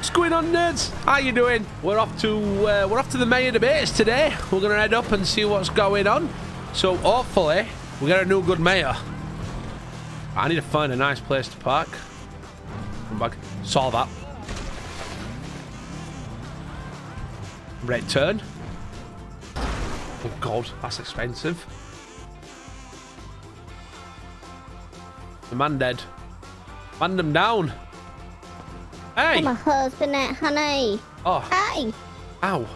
What's going on, nerds? How you doing? We're off to the mayor debates today. We're gonna head up and see what's going on. So hopefully we get a new good mayor. I need to find a nice place to park. Come back. Saw that. Red turn. Oh God, that's expensive. The man dead. Man them down. Hey! I'm my husband, honey. Oh. Hey! Ow.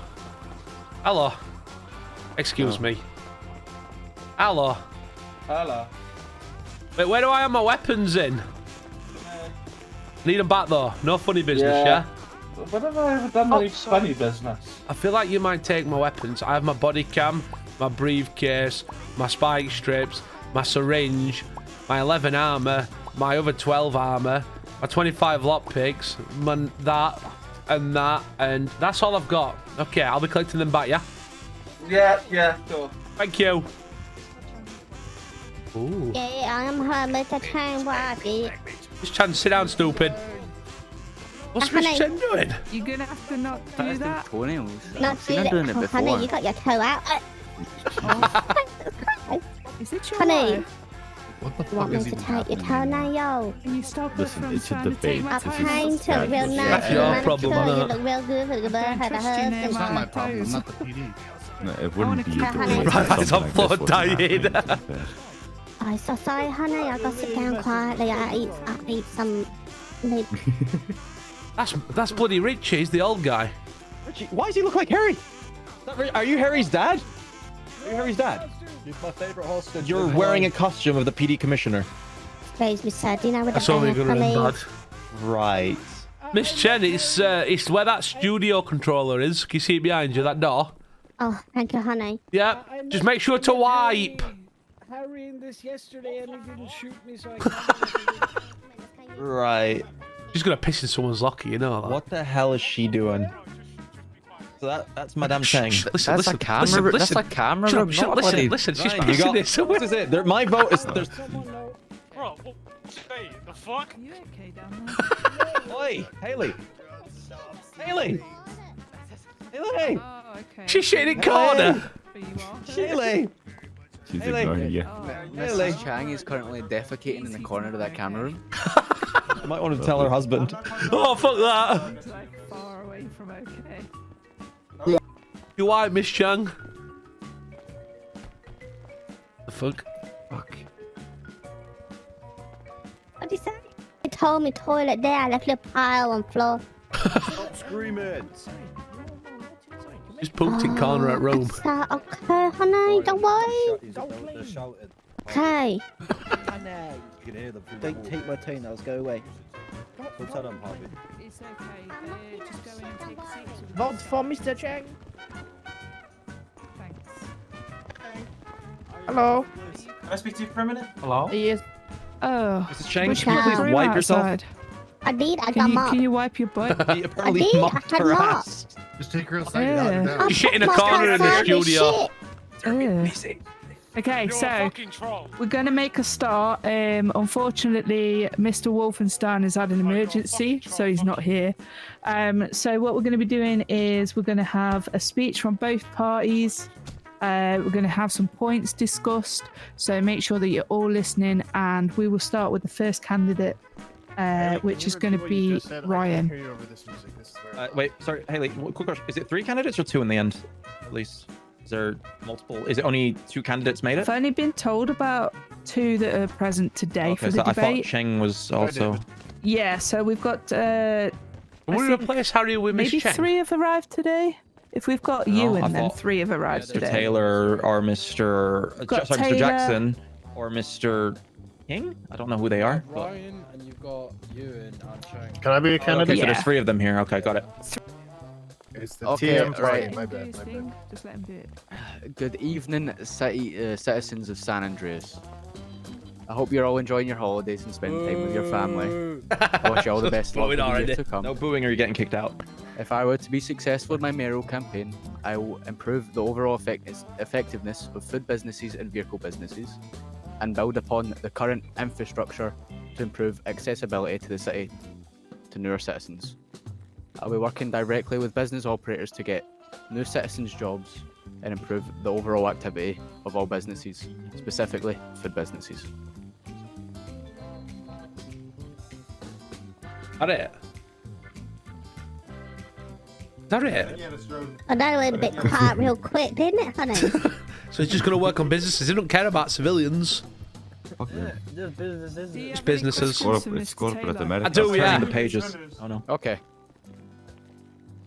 Hello. Excuse me. Hello. Hello. Wait, where do I have my weapons in? Need them back though. No funny business, yeah? When have I ever done any funny business? I feel like you might take my weapons. I have my body cam, my briefcase, my spike strips, my syringe, my 11 armor, my other 12 armor, my 25 lockpicks, that, and that's all I've got. Okay, I'll be collecting them back, yeah? Yeah, sure. Thank you. Ooh. Yeah, I'm her Mr. Chang wife. Miss Chan, sit down, stupid. What's Miss Honey. Chen doing? You're gonna have to not do that. Toenails. Not I've seen her doing it oh, before. honey, you got your toe out. Is it your Honey. wife? What the You fuck want me is to even take your happening? toenail? Can you stop her Listen, from it's a trying to take debate. my This is I'm trying toes? to look real nice. That's your and problem, manicure. You innit? look real good for the Don't her trust you near It's not my my problem. I'm toes. not the PD. No, it wouldn't be keep the her way honey. Right, something it's on like floor this wouldn't dying. happen, to be fair. I'm so sorry, honey. I gotta sit down quietly. I eat some meat. That's bloody Richie. He's the old guy. Richie, why does he look like Harry? Are you Harry's dad? Are you Harry's dad? He's my favorite hostage. You're wearing a costume of the PD commissioner. Raise me sad, you know, with That's the all we're band, gonna honey. bad. Right. Miss Chen, it's where that studio controller is. Can you see it behind you? That door. Oh, thank you, honey. Yeah. Just make sure to wipe. Harry in this yesterday and he didn't shoot me, so I can't. Right. She's gonna piss in someone's locker, you know that. What the hell is she doing? So that's Madame Cheng. Shh, listen, That's listen, a camera. listen, That's listen. a camera. Shut up, room, shut up, not listen, bloody- listen. She's Right, you pissing got. in someone. This is it. My vote is. There's. Bro, hey, the fuck? Are you okay down there? Oi, Haley. Haley. Haley. Oh, okay. She's shitting in corner. But you are. Haley. She's Haley. ignoring you. Oh, Haley. Mrs. Chang is currently defecating in the corner of that camera room. You might want to tell her husband. Oh, fuck that. it's like far away from okay. You alright, Miss Chung? The fuck? Fuck. What'd you say? He told me toilet there. I left a pile on floor. Stop screaming. She's pooped in corner at Rome. Is that okay, honey? Don't worry. They're shouting. Okay. Honey. You can hear them. Don't take my toenails. Go away. Don't tell them, Harvey. It's okay. Just go in and take a seat. Vote for Mr. Chang. Thanks. Hello. Can I speak to you for a minute? Hello? He is. Oh. Mrs. Chang, wish can you there was please room wipe yourself? outside. I did. I Can got you, mop. can you wipe your butt? He apparently I did, mopped I had her mop. ass. Just take her outside. Get out Yeah. of there. She's shit in a corner in the studio. Ugh. Okay, You're a so fucking troll. we're going to make a start. Unfortunately, Mr. Wolfenstein has had an emergency, so he's not here. So what we're going to be doing is we're going to have a speech from both parties. We're going to have some points discussed, so make sure that you're all listening, and we will start with the first candidate, which is going to be Ryan. Wait, sorry, Haley. Quick question: is it 3 candidates or 2 in the end? At least, is there multiple? Is it only 2 candidates made it? I've only been told about 2 that are present today Okay, for so the I thought debate. Cheng was also. Yeah, so we've got We're gonna replace Harry with Miss maybe Chen. 3 have arrived today. If we've got you No, I and then thought 3 have arrived Mr. today. Taylor or Mr. Got Sorry, Taylor. Mr. Jackson or Mr. King? I don't know who they are. but- Ryan, and you've got Ewan and Chang. Can I be a Okay, candidate? so there's Yeah. 3 of them here. Okay, got it. It's the Okay, TM right. party. My Do bad. his My bad. thing, just let him do it. Good evening, citizens of San Andreas. I hope you're all enjoying your holidays and spending time with your family. I wish you all the best luck Blowing in the already. years to come. No booing or you're getting kicked out. If I were to be successful in my mayoral campaign, I will improve the overall effectiveness of food businesses and vehicle businesses, and build upon the current infrastructure to improve accessibility to the city to newer citizens. I'll be working directly with business operators to get new citizens jobs and improve the overall activity of all businesses, specifically food businesses. That it? Is that it? I know it went a bit quiet real quick, didn't it, honey? So he's just going to work on businesses. He don't care about civilians. Just businesses. Do you It's have any businesses. questions for It's Mr. corporate Taylor? America. I do, Turning yeah. the pages. Oh no. Okay,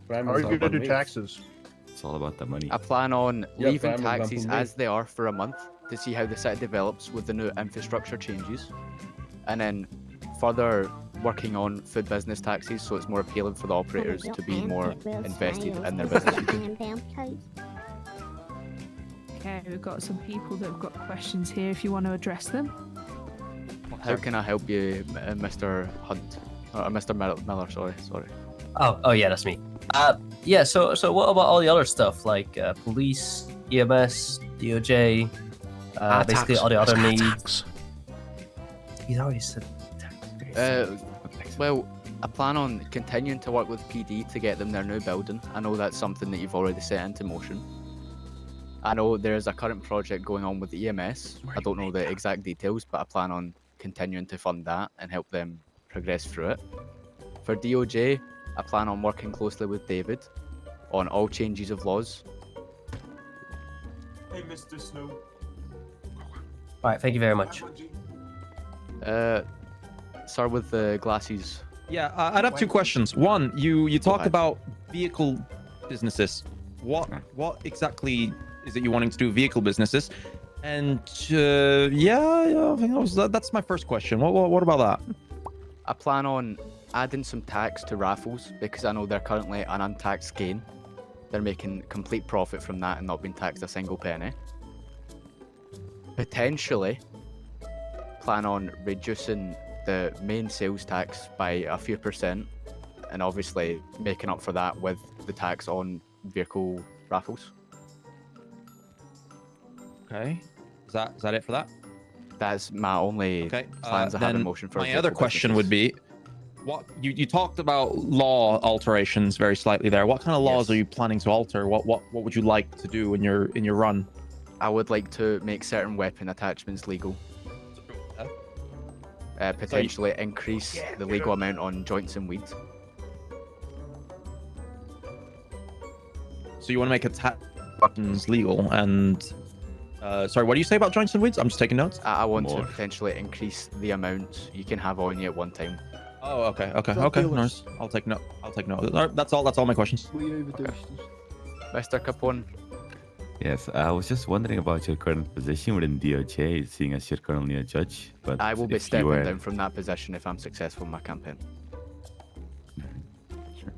How are you gonna do taxes? It's all about the money. I plan on Yeah, leaving Prime taxes example, as they are for a month to see how the city develops with the new infrastructure changes, and then further working on food business taxes so it's more appealing for the operators to be more invested in their business. Okay, we've got some people that have got questions here if you want to address them. How can I help you, Mr. Hunt? Or Mr. Miller, sorry. Oh yeah, that's me. Yeah. So what about all the other stuff like police, EMS, DOJ, basically all the other needs? He's already said. Well, I plan on continuing to work with PD to get them their new building. I know that's something that you've already set into motion. I know there's a current project going on with EMS. I don't know the exact details, but I plan on continuing to fund that and help them progress through it. For DOJ, I plan on working closely with David on all changes of laws. Hey, Mr. Snow. All right, thank you very much. Start with the glasses. Yeah, I'd have two questions. One, you talked ahead. about vehicle businesses. What exactly is it you wanting to do vehicle businesses? And yeah, I think that's my first question. What about that? I plan on adding some tax to raffles because I know they're currently an untaxed gain. They're making complete profit from that and not being taxed a single penny. Potentially plan on reducing the main sales tax by a few percent and obviously making up for that with the tax on vehicle raffles. Okay. Is that it for that? That's my only plans I have in motion for my other vehicle question would be, what you talked about law alterations very slightly there. What kind of laws Yes. are you planning to alter? What would you like to do in your run? I would like to make certain weapon attachments legal. Potentially increase the legal amount on joints and weed. So you want to make attack weapons legal and sorry, what do you say about joints and weeds? I'm just taking notes. I want to More. potentially increase the amount you can have on you at one time. Oh, okay. Nice. I'll take note. All right, that's all my questions. Mr. Capone, Yes, I was just wondering about your current position within DOJ, seeing as you're currently a judge. But I will be if you stepping were- down from that position if I'm successful in my campaign. Sure.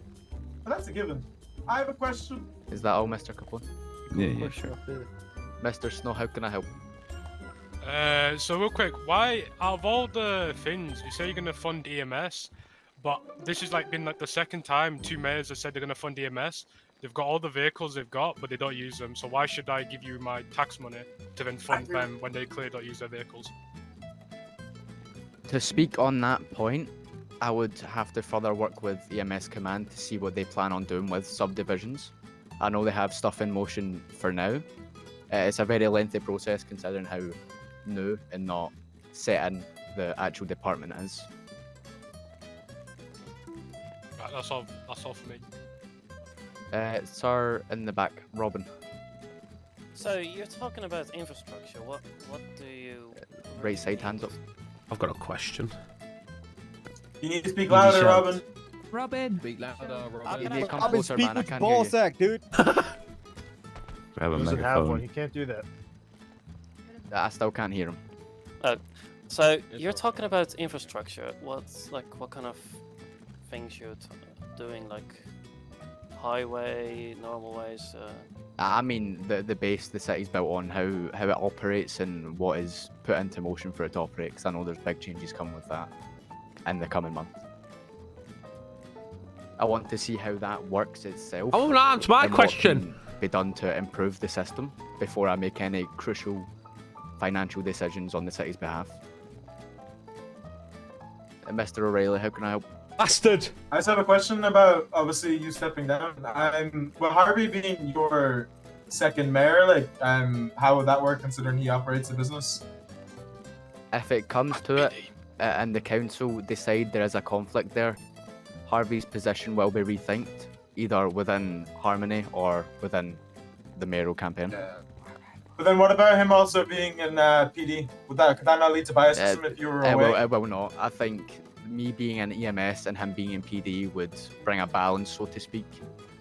That's a given. I have a question. Is that all, Mr. Capone? Yeah, sure. Mr. Snow, how can I help? So real quick, why out of all the things you say you're gonna fund EMS, but this has been the second time two mayors have said they're gonna fund EMS. They've got all the vehicles they've got, but they don't use them. So why should I give you my tax money to then fund them when they clearly don't use their vehicles? To speak on that point, I would have to further work with EMS Command to see what they plan on doing with subdivisions. I know they have stuff in motion for now. It's a very lengthy process considering how new and not set in the actual department is. Right, that's all for me. Sir, in the back, Robin. So you're talking about infrastructure. What do you? Right side, hands up. I've got a question. You need to speak louder, shout. Robin. Robin. Speak louder, You need to come I've been closer, man. I speaking can't ball hear you. sack, dude. Grab a microphone. can't do that. I still can't hear him. So you're talking about infrastructure. What kind of things you're doing, like highway, normal ways? I mean the base the city's built on, how it operates and what is put into motion for it to operate, because I know there's big changes coming with that in the coming month. I want to see how that works itself. I want to answer my and what question. can be done to improve the system before I make any crucial financial decisions on the city's behalf. Mr. O'Reilly, how can I help? Bastard. I just have a question about obviously you stepping down. Well, Harvey being your second mayor, like, how would that work considering he operates the business? If it comes to it, and the council decide there is a conflict there, Harvey's position will be rethinked, either within Harmony or within the mayoral campaign. Yeah. But then what about him also being in PD? Could that not lead to bias system if you were away? It will not. I think me being in EMS and him being in PD would bring a balance, so to speak,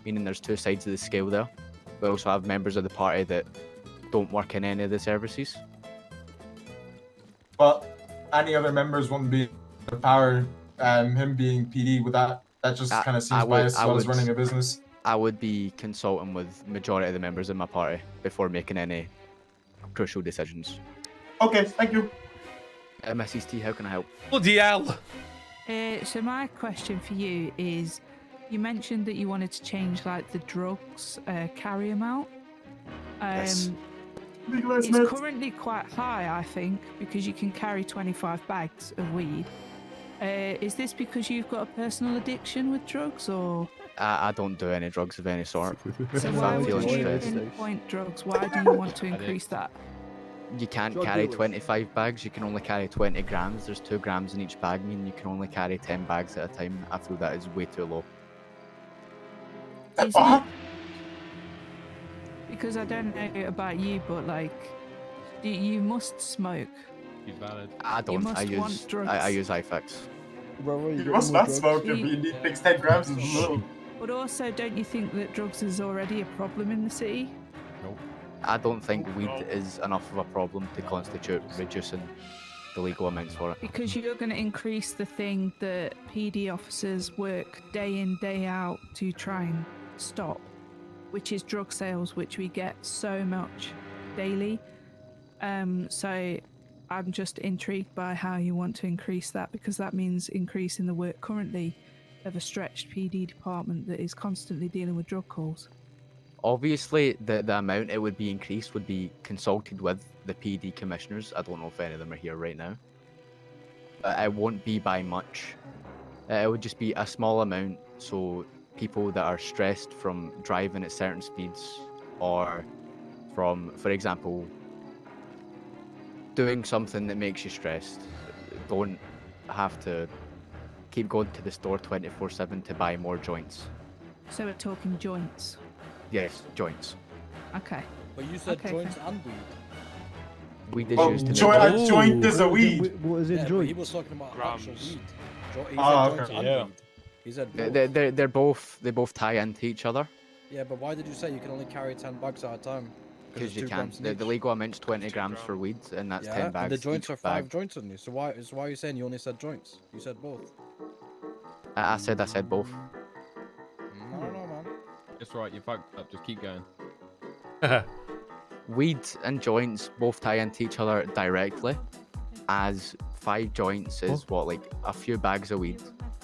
meaning there's two sides of the scale there. We also have members of the party that don't work in any of the services. But any other members wouldn't be the power. Him being PD, would that just kind of seems biased as well as running a business? I would be consulting with majority of the members of my party before making any crucial decisions. Okay, thank you. Mrs. T, how can I help? Bloody hell! So my question for you is, you mentioned that you wanted to change like the drugs carry amount. Yes. It's currently quite high, I think, because you can carry 25 bags of weed. Is this because you've got a personal addiction with drugs, or? I don't do any drugs of any sort. So why would you pinpoint drugs? Why do you want to increase that? You can't carry 25 bags, you can only carry 20 grams. There's 2 grams in each bag, meaning you can only carry 10 bags at a time. I feel that is way too low. Is it? Because I don't know about you, but like, you must smoke. I don't. I use iFix. You must not smoke if you think 10 grams is little. But also, don't you think that drugs is already a problem in the city? I don't think weed is enough of a problem to constitute reducing the legal amounts for it. Because you're going to increase the thing that PD officers work day in, day out to try and stop, which is drug sales, which we get so much daily. So I'm just intrigued by how you want to increase that, because that means increasing the work currently of a stretched PD department that is constantly dealing with drug calls. Obviously, the amount it would be increased would be consulted with the PD commissioners. I don't know if any of them are here right now. It won't be by much. It would just be a small amount, so people that are stressed from driving at certain speeds, or from, for example, doing something that makes you stressed, don't have to keep going to the store 24/7 to buy more joints. So we're talking joints. Yes, joints. Okay. But you said Okay, joints fine. and weed. Weed is Well, used to a joint is a weed. What is it, yeah, joint? He was talking about actual Grams. weed. He said Ah, joints okay. and Yeah. weed. He said both. They both tie into each other. Yeah, but why did you say you can only carry 10 bags at a time? Because you it's 2 can't. grams in The each. legal amount's 20 grams for weed, and that's 10 bags. and the joints each are 5 bag. joints on you. So why are you saying you only said joints? You said both. I said both. I don't know, man. It's right, you fucked up. Just keep going. Weed and joints both tie into each other directly, as 5 joints is like a few bags of weed.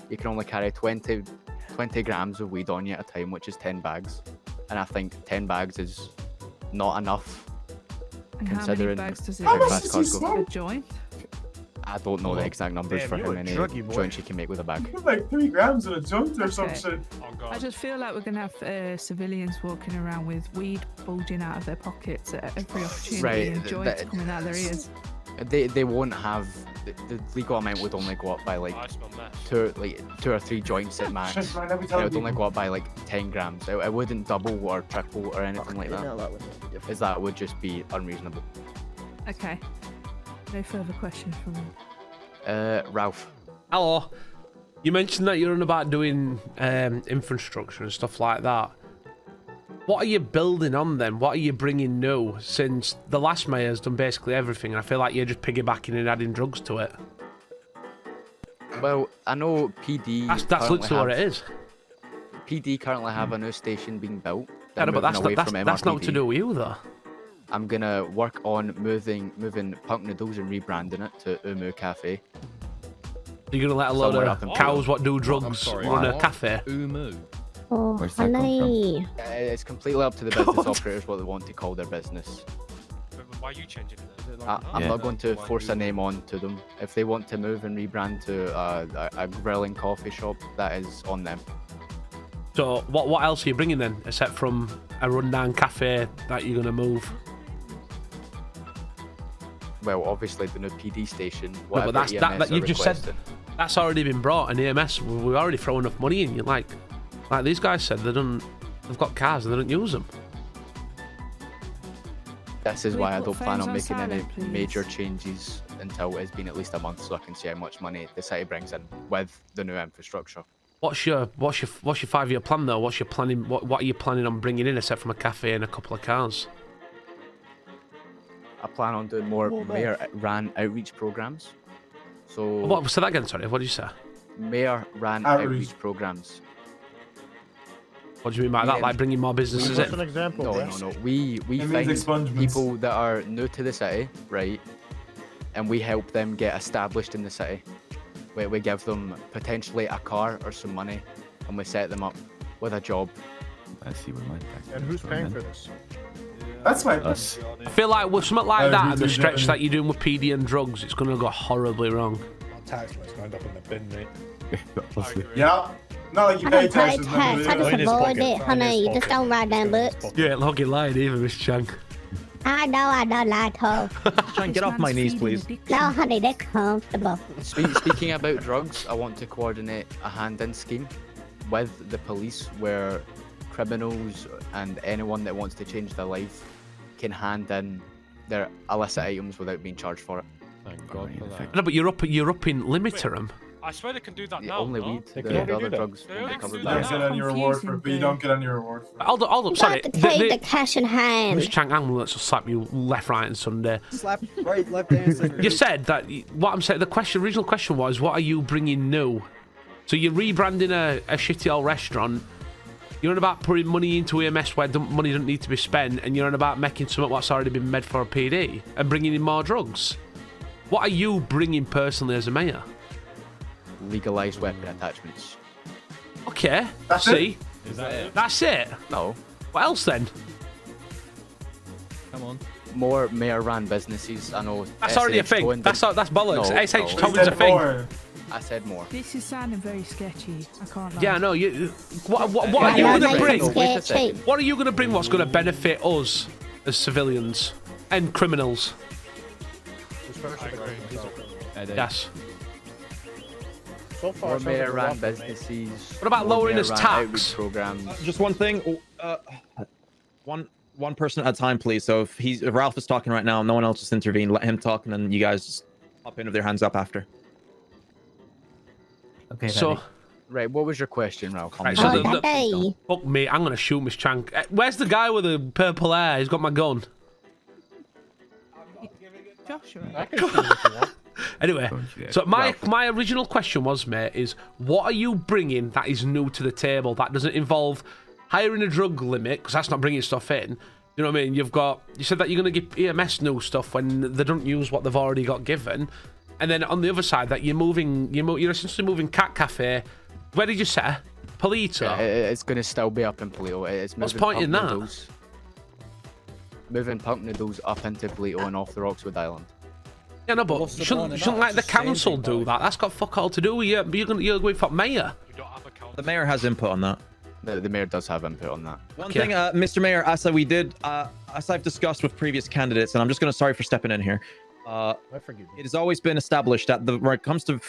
You can only carry 20 grams of weed on you at a time, which is 10 bags. And I think 10 bags is not enough. And how many Considering bags does it how much fast does cars he go. smoke? a joint? I don't know the exact numbers Damn, for you're how a many druggy boy. joints you can make with a bag. Like 3 grams in a joint or some Okay. shit. Oh I god. just feel like we're going to have civilians walking around with weed bulging out of their pockets at every opportunity, Right, and joints that- coming out of their ears. They won't have the legal amount would only go up by like I smell meth. 2 or 3 joints at max. Shit, man, let me And tell it would only you. go up by like 10 grams. It wouldn't double or triple or anything like that. No, that would be different. Is that would just be unreasonable. Okay. No further questions from me. Ralph. Hello. You mentioned that you're on about doing infrastructure and stuff like that. What are you building on then? What are you bringing new? Since the last mayor's done basically everything, and I feel like you're just piggybacking and adding drugs to it. Well, I know PD. That's currently literally what it have- is. PD currently have a new station being built. Yeah, They're but that's moving not, away that's from not to MRPD. do with you though. I'm gonna work on moving Punk Noodles and rebranding it to Umu Cafe. You're gonna let a load Somewhere of up in cows what do I'm drugs sorry, run a what? cafe. Umu. Oh, Where's that come from? honey. It's completely up to the business operators what they want to call their business. Why are you changing it then? I'm not going to force a name on to them. If they want to move and rebrand to a grilling coffee shop, that is on them. So what else are you bringing then, except from a rundown cafe that you're gonna move? Well, obviously the new PD station. No, Whatever but that you've just said. That's already been brought. An EMS. We've already thrown enough money in. Like these guys said, they've got cars and they don't use them. This is why I don't plan on phones making on any silent, please? major changes until it's been at least a month, so I can see how much money the city brings in with the new infrastructure. What's your 5-year plan though? What's your planning? What are you planning on bringing in, except from a cafe and a couple of cars? I plan on doing more mayor-ran outreach programs. So What? Say that again. Sorry. What did you say? Mayor-ran outreach programs. What do you mean by that? Like bringing more businesses in? No. We find people that are new to the city, right? And we help them get established in the city. We give them potentially a car or some money, and we set them up with a job. I see where my tax. And who's paying for this? That's my. Us. I feel like with something like that and the stretch that you're doing with PD and drugs, it's going to go horribly wrong. Tax man's going up in the bin, mate. Yeah. Not like you I pay don't pay taxes. tax. I just avoid it, honey. You just don't write down books. Yeah, look, you lying either, Miss Chang. I know I don't lie to her. Try and get off my knees, please. No, honey, they're comfortable. Speaking about drugs, I want to coordinate a hand-in scheme with the police where criminals and anyone that wants to change their life can hand in their illicit items without being charged for it. Thank God for that. No, but you're up in Limiterum. I swear they can do that The now. only no? weed, the other drugs They won't be already covered You by don't that. get any reward for. You don't get any reward for. Hold up, You sorry. got to take the cash in hand. Miss Chang, I'm going to slap you left, right, and Sunday. Slap right, left, and center. You said that. What I'm saying, the original question was, what are you bringing new? So you're rebranding a shitty old restaurant. You're on about putting money into EMS where money doesn't need to be spent, and you're on about making something what's already been made for a PD and bringing in more drugs. What are you bringing personally as a mayor? Legalized weapon attachments. Okay, That's see? Is that it? That's it. No. What else then? Come on. More mayor-ran businesses. I know. That's already a SH thing. Towing That's bollocks. No, SH no. Towing's a thing. I said more. This is sounding very sketchy. I can't lie. Yeah, no. What are you Yeah, going to bring? no, Wait a second. What are you going to bring? What's going to benefit us as civilians and criminals? Yes. So far, More it sounds like a mayor-ran lot, mate. businesses. What about more lowering his mayor-ran tax? outreach programs. Just one thing. One person at a time, please. So if Ralph is talking right now, no one else just intervene. Let him talk, and then you guys just hop in with their hands up after. Okay, So, Daddy. Right, what was your question, Ralph? right, so Okay. fuck me, I'm gonna shoot Miss Chang. Where's the guy with the purple hair? He's got my gun. Joshua. I can shoot if you want. Anyway, so my original question was, mate, is what are you bringing that is new to the table that doesn't involve hiring a drug limit, because that's not bringing stuff in. You know what I mean? You said that you're going to give EMS new stuff when they don't use what they've already got given. And then on the other side, that you're essentially moving Cat Cafe. Where did you say? Polito? Yeah, it's going to still be up in Polito. It's What's moving point in Pump that? Noodles. Moving Pump Noodles up into Polito and off the Roxwood Island. Yeah, no, but shouldn't like the council do that? That's got fuck all to do with you. You're going for mayor. The mayor has input on that. The mayor does have input on that. One thing, Mr. Mayor, as I've discussed with previous candidates, and I'm just going to sorry for stepping in here. I forgive you. It has always been established that when it comes to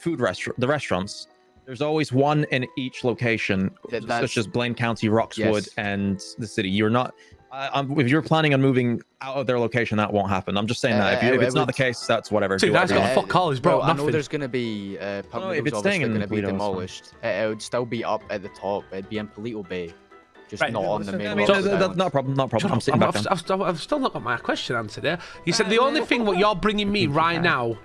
the restaurants, there's always one in each location, such as Blaine County, Roxwood, and the city. You're not. If you're planning on moving out of their location, that won't happen. I'm just saying that. If it's not the case, that's whatever. See, that's got fuck all. He's brought I know nothing. there's going to be Pump No, if Noodles it's obviously staying in going to be Polito, it's fine. demolished. It would still be up at the top. It'd be in Polito Bay, just Right. not on the main So, road. that's not a problem. Not a problem. I'm sitting back down. I've still not got my question answered here. You said the only thing what you're bringing me right now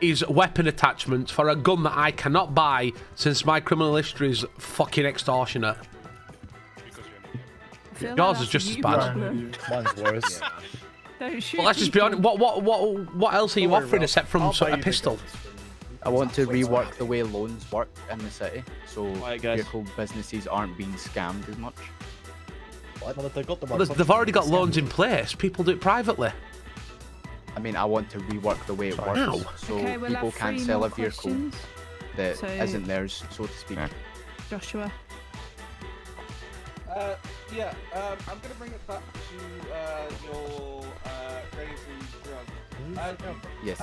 is weapon attachments for a gun that I cannot buy since my criminal history is fucking extortionate. Yours is just as bad. Mine's worse. Don't shoot Well, let's just be honest. What else are you offering except from a pistol? I want to rework the way loans work in the city, so Right, guys. vehicle businesses aren't being scammed as much. Well, they got the Well, they've already got loans in place. People do it privately. I mean, I want to rework the way it works, Wow. so Okay, we'll people have can't 3 sell more a vehicle questions. that So- not theirs, so to speak. Joshua. I'm gonna bring it back to your raising drugs. Yes.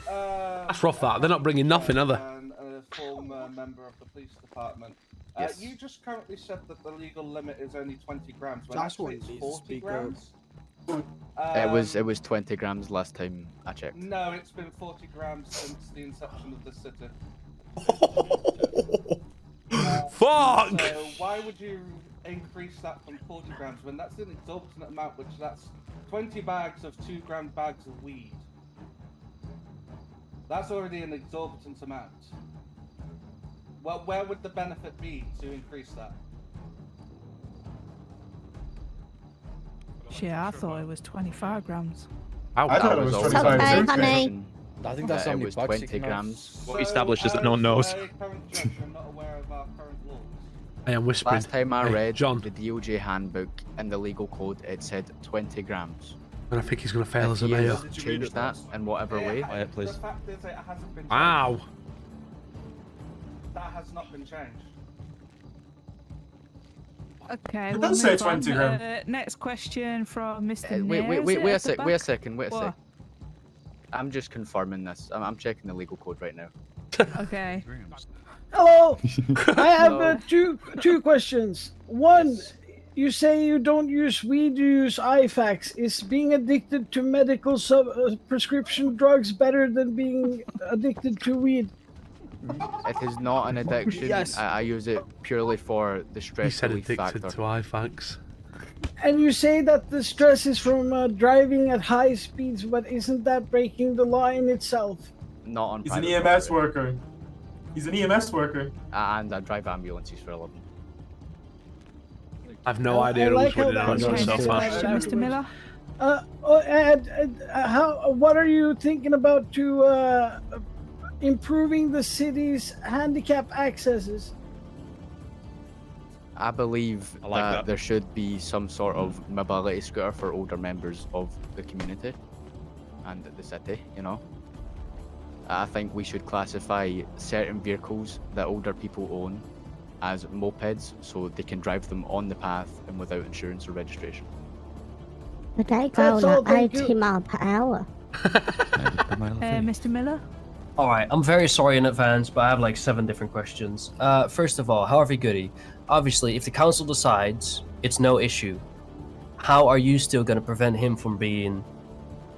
That's rough, that. They're not bringing nothing, are they? And a former member of the police department. Yes. You just currently said that the legal limit is only 20 grams. When That's actually what it's it is, 40 speaker. grams. It was 20 grams last time I checked. No, it's been 40 grams since the inception of the city. Fuck! So why would you increase that from 40 grams when that's an exorbitant amount, which that's 20 bags of 2-gram bags of weed. That's already an exorbitant amount. Well, where would the benefit be to increase that? Shit, I thought it was 25 grams. I thought it was always 25 okay, grams. honey. I think that's it only was bug 20 signals. grams. What established is that no one knows. As a current judge, you're not aware of our current laws. I am whispering. Last time I Hey, read John, the DOJ handbook and the legal code, it said 20 grams. and I think he's going to fail as a If mayor. you change that in whatever way, Quiet, please. The fact is, it hasn't been changed. Wow. That has not been changed. Okay, It we'll does say move on. 20 grams. Next question from Mr. wait Nair, is a it at the sec, wait a back? second, wait a What? sec. I'm just confirming this. I'm checking the legal code right now. Okay. Hello. I have Hello. two questions. One, Yes. you say you don't use weed, you use IFAX. Is being addicted to medical prescription drugs better than being addicted to weed? It is not an addiction. Yes. I use it purely for the He stress said relief addicted factor. to IFAX. And you say that the stress is from driving at high speeds, but isn't that breaking the law in itself? Not on He's an private EMS property. worker. He's an EMS worker. And I drive ambulances for a living. I've no idea I who's like how winning that out was so Next far. question, Mr. Miller. What are you thinking about to improving the city's handicap accesses? I believe I like that that. there should be some sort of mobility scooter for older members of the community and the city, you know. I think we should classify certain vehicles that older people own as mopeds so they can drive them on the path and without insurance or registration. They go That's all, like thank you. 80 miles per hour. Mr. Miller? Alright, I'm very sorry in advance, but I have like 7 different questions. First of all, Harvey Goody, obviously, if the council decides it's no issue, how are you still going to prevent him from being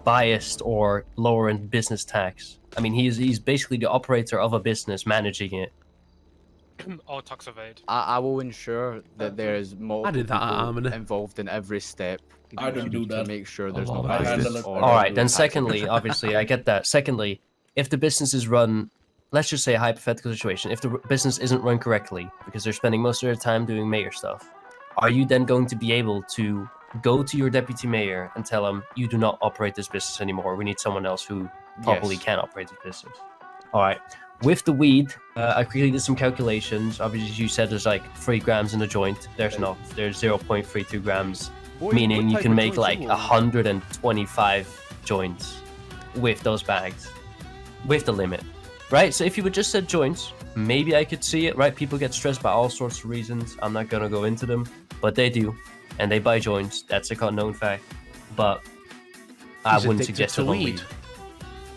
biased or lowering business tax? I mean, he's basically the operator of a business managing it. Or tax evade. I will ensure that there is multiple did that at people Harmony. involved in every step. I didn't do to that. make sure there's Oh, no I bias handle it. or Alright, then tax secondly, evasion. obviously, I get that. Secondly, if the business is run, let's just say a hypothetical situation, if the business isn't run correctly because they're spending most of their time doing mayor stuff, are you then going to be able to go to your deputy mayor and tell him, you do not operate this business anymore, we need someone else who properly Yes. can operate this business? Alright, with the weed, I quickly did some calculations. Obviously, you said there's like 3 grams in a joint. There's not. There's 0.32 grams, meaning you can make like 125 joints with those bags, with the limit, right? So if you would just said joints, maybe I could see it, right? People get stressed by all sorts of reasons. I'm not gonna go into them, but they do, and they buy joints. That's a known fact. But I He's wouldn't addicted suggest to it on weed. weed,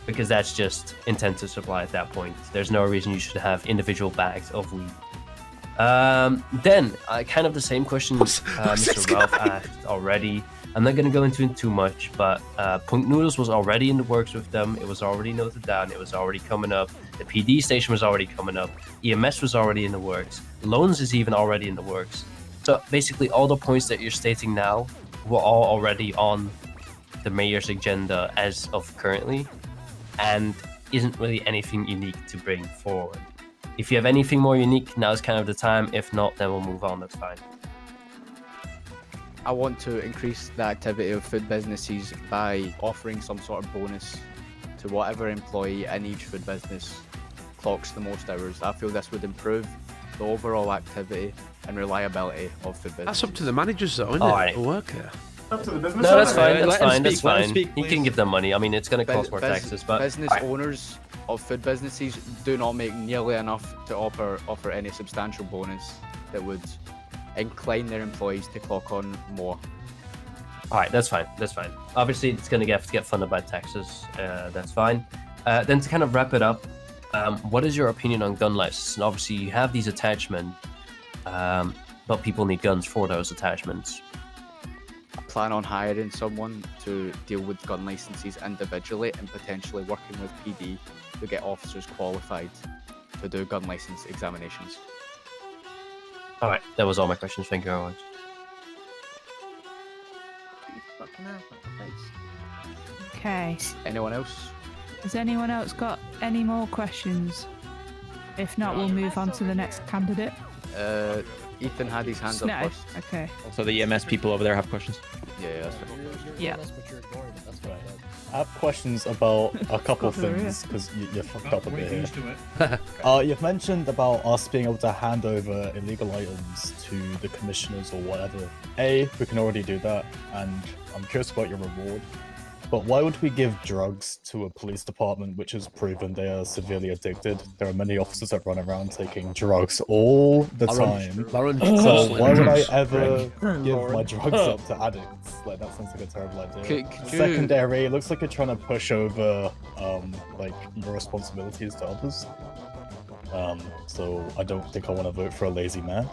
because that's just intensive supply at that point. There's no reason you should have individual bags of weed. Then, kind of the same question Mr. Ralph asked already. I'm not going to go into it too much, but Punk Noodles was already in the works with them. It was already noted down. It was already coming up. The PD station was already coming up. EMS was already in the works. Loans is even already in the works. So basically, all the points that you're stating now were all already on the mayor's agenda as of currently, and isn't really anything unique to bring forward. If you have anything more unique, now is kind of the time. If not, then we'll move on. That's fine. I want to increase the activity of food businesses by offering some sort of bonus to whatever employee in each food business clocks the most hours. I feel this would improve the overall activity and reliability of food business. That's up to the managers, though, isn't it? Alright. The worker. Up to the business. No, that's owner. fine. That's fine. That's Let him fine. speak, He can give them money. I mean, it's going to cost more taxes, but business owners of food businesses do not make nearly enough to offer any substantial bonus that would incline their employees to clock on more. All right, that's fine. That's fine. Obviously, it's going to get funded by taxes. That's fine. Then to kind of wrap it up, what is your opinion on gun licenses? And obviously, you have these attachments, but people need guns for those attachments. I plan on hiring someone to deal with gun licenses individually and potentially working with PD to get officers qualified to do gun license examinations. All right, that was all my questions. Thank you very much. Okay. Anyone else? Has anyone else got any more questions? If not, we'll move on to the next candidate. Ethan had his hands up No. first. Okay. Also, the EMS people over there have questions. Yeah, that's right. Yeah. I have questions about a couple of Got there, things because you fucked up a bit here. You've mentioned about us being able to hand over illegal items to the commissioners or whatever. We can already do that, and I'm curious about your reward. But why would we give drugs to a police department which has proven they are severely addicted? There are many officers that run around taking drugs all the time. So why would I ever give my drugs up to addicts? Like, that sounds like a terrible idea. Secondary, it looks like you're trying to push over like your responsibilities to others. So I don't think I want to vote for a lazy man.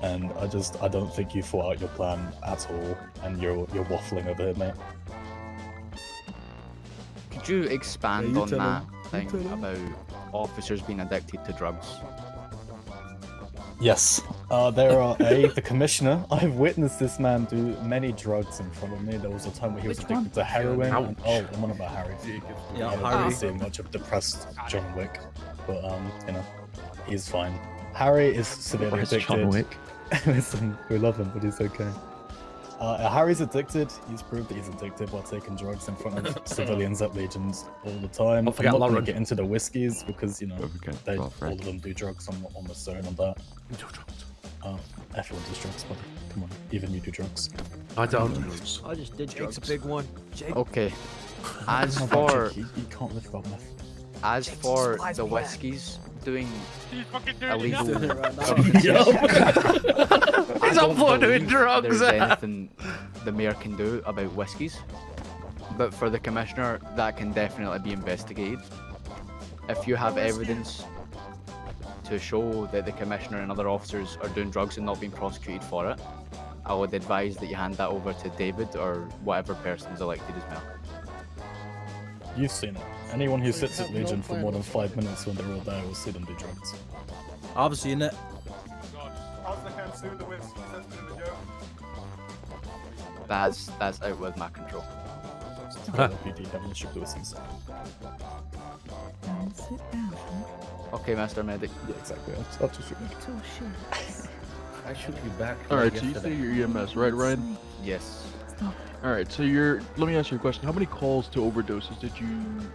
And I don't think you thought out your plan at all, and you're waffling over it, mate. Could you expand on that thing about officers being addicted to drugs? Yes. There are the commissioner. I've witnessed this man do many drugs in front of me. There was a time where he was addicted to heroin. And, I'm on about Harry. Yeah, I don't Harry. really see much of depressed John Wick, but you know, he's fine. Harry is severely addicted. John Wick? Listen, we love him, but he's okay. Harry's addicted. He's proved that he's addicted while taking drugs in front of civilians at Legions all the time. Don't forget I'm not Lauren. going to get into the whiskies because, you know, all of them do drugs. I'm not on the zone on that. Everyone does drugs, buddy. Come on, even you do drugs. I don't. I just did Jake's drugs. a big one. Jake. Okay. As How about for Jake? You can't live without meth. as for the whiskies doing illegal He's up for doing drugs. There's anything the mayor can do about whiskies, but for the commissioner, that can definitely be investigated. If you have evidence to show that the commissioner and other officers are doing drugs and not being prosecuted for it, I would advise that you hand that over to David or whatever person's elected as mayor. You've seen it. Anyone who sits at Legion for more than 5 minutes when they're all there will see them do drugs. I've seen it. That's out with my control. LPD having a shoot with himself. Sit down. Okay, Master Medic. Yeah, exactly. I'll just shoot It's all shit. I shoot you back. Alright, so you say you're EMS, right, Ryan? Yes. Alright, so let me ask you a question. How many calls to overdoses did you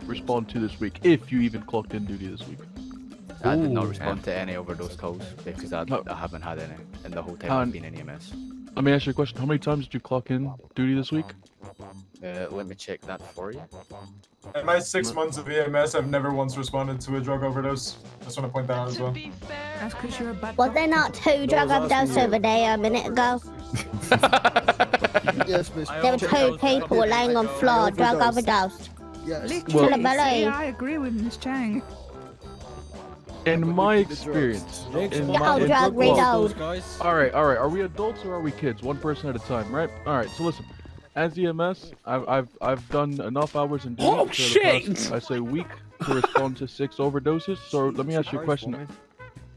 respond to this week, if you even clocked in duty this week? I did not respond to any overdose calls because I haven't had any in the whole time I've been in EMS. Let me ask you a question. How many times did you clock in duty this week? Let me check that for you. In my 6 months of EMS, I've never once responded to a drug overdose. Just want to point that out as well. That's because you're a bad. Was there not 2 drug overdoses over there a minute ago? Yes, miss. There were 2 people laying on floor, drug overdosed. Yes. Literally, Well- see, I agree with Miss Chang. In my experience, drug reload. Alright, are we adults or are we kids? One person at a time, right? Alright, so listen. As EMS, I've done enough hours in duty for the past, I say, week to respond to 6 overdoses. So let me ask you a question: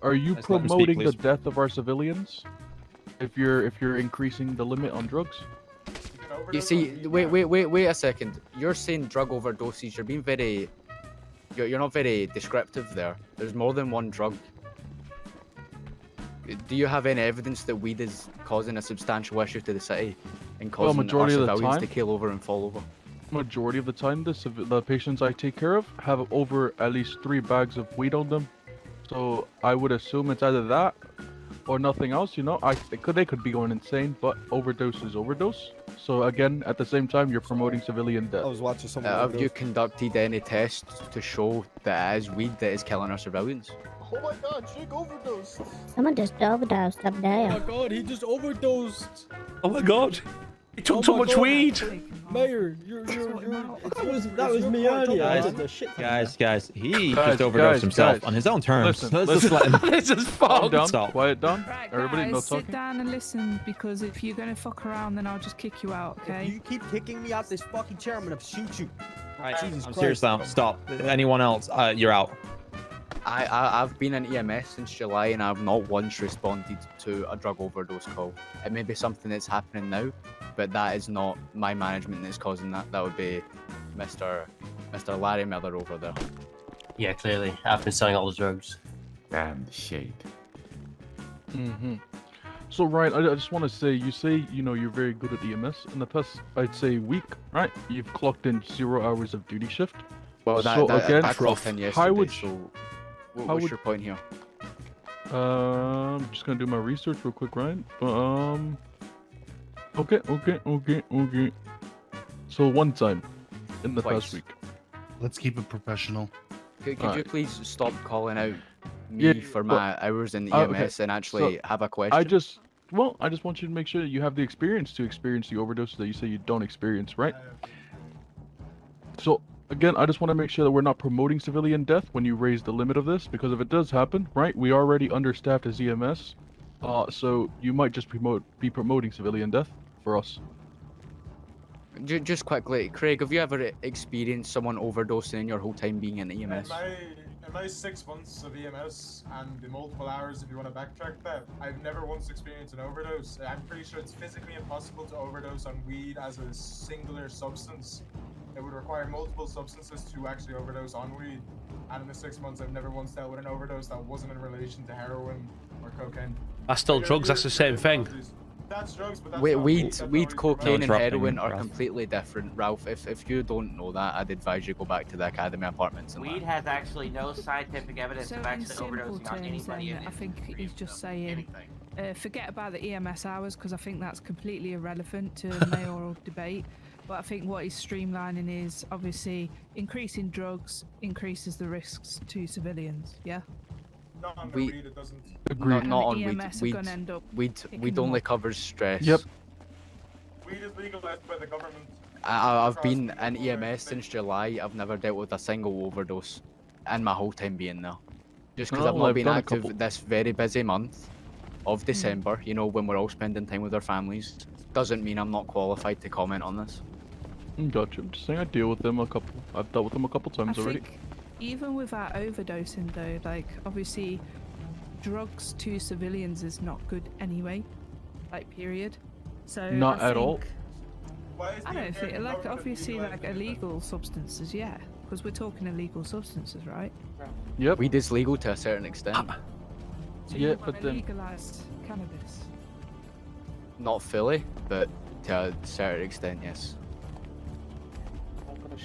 are you Let's let him speak, promoting the please. death of our civilians? If you're increasing the limit on drugs? You see, wait a second. You're saying drug overdoses. You're being very. You're not very descriptive there. There's more than one drug. Do you have any evidence that weed is causing a substantial issue to the city and causing our majority of the civilians time. to keel over and fall over? Majority of the time, the patients I take care of have over at least 3 bags of weed on them. So I would assume it's either that, or nothing else, you know, they could be going insane, but overdose is overdose. So again, at the same time, you're promoting civilian death. I was watching someone. Have you conducted any tests to show that it is weed that is killing our civilians? Oh my god, Jake overdosed. Someone just overdosed up Oh there. my god, he just overdosed. Oh my god. He took Oh so my much God. weed. Mayor, that was me earlier. Guys, he just overdosed himself on his own terms. Listen, Let's just let him. This is Calm fucked. down, Stop. quiet down. Right, Everybody, guys, no sit talking. down and listen, because if you're gonna fuck around, then I'll just kick you out, okay? If you keep kicking me out this fucking chair, I'm gonna shoot you. Right, Jesus I'm Christ. serious now. Stop. Anyone else? You're out. I've been in EMS since July and I've not once responded to a drug overdose call. It may be something that's happening now, but that is not my management that's causing that. That would be Mr. Larry Miller over there. Yeah, clearly. I've been selling all the drugs. Damn shade. So Ryan, I just want to say, you know, you're very good at EMS. In the past, I'd say week, right? You've clocked in 0 hours of duty shift. Well, so again, I clocked in yesterday, how would so how what's would- your point here? I'm just gonna do my research real quick, Ryan. Okay. So one time in the past week. Let's keep it professional. Could you please stop calling out me Yeah, for my hours in okay, EMS and actually so have a question? I just want you to make sure that you have the experience to experience the overdoses that you say you don't experience, right? So again, I just want to make sure that we're not promoting civilian death when you raise the limit of this, because if it does happen, right, we are already understaffed as EMS, so you might just be promoting civilian death for us. Just quickly, Craig, have you ever experienced someone overdosing in your whole time being in EMS? In my 6 months of EMS and the multiple hours, if you want to backtrack that, I've never once experienced an overdose. I'm pretty sure it's physically impossible to overdose on weed as a singular substance. It would require multiple substances to actually overdose on weed. And in the 6 months, I've never once dealt with an overdose that wasn't in relation to heroin or cocaine. That's still drugs. That's the same thing. That's drugs, but that's Weed, cocaine, and heroin are Ralph. completely different, Ralph. If you don't know that, I'd advise you go back to the academy apartments and Weed has actually no scientific evidence So of in actually simple overdosing on terms, anybody. then, I think he's just saying, forget about the EMS hours, because I think that's completely irrelevant to mayoral debate. But I think what he's streamlining is obviously increasing drugs increases the risks to civilians. Yeah. Not on the Weed- weed, it doesn't. Not on weed. EMS are gonna end up Weed picking them only up. covers stress. Yep. Weed is legalized by the government. I've been in EMS since July. I've never dealt with a single overdose in my whole time being there. Just because Oh, I've not I've been done a active couple. this very busy month of December, you know, when we're all spending time with our families, doesn't mean I'm not qualified to comment on this. Gotcha. I'm just saying I deal with them I've dealt with them a couple times I already. think even without overdosing though, like obviously drugs to civilians is not good anyway, like period. So Not I at all. think- Why is I the don't think American like government obviously like legalizing illegal substances, yeah, because we're talking illegal substances, right? Yep. Weed is legal to a certain extent. So Yeah, you but wanna then- legalize cannabis. Not fully, but to a certain extent, yes.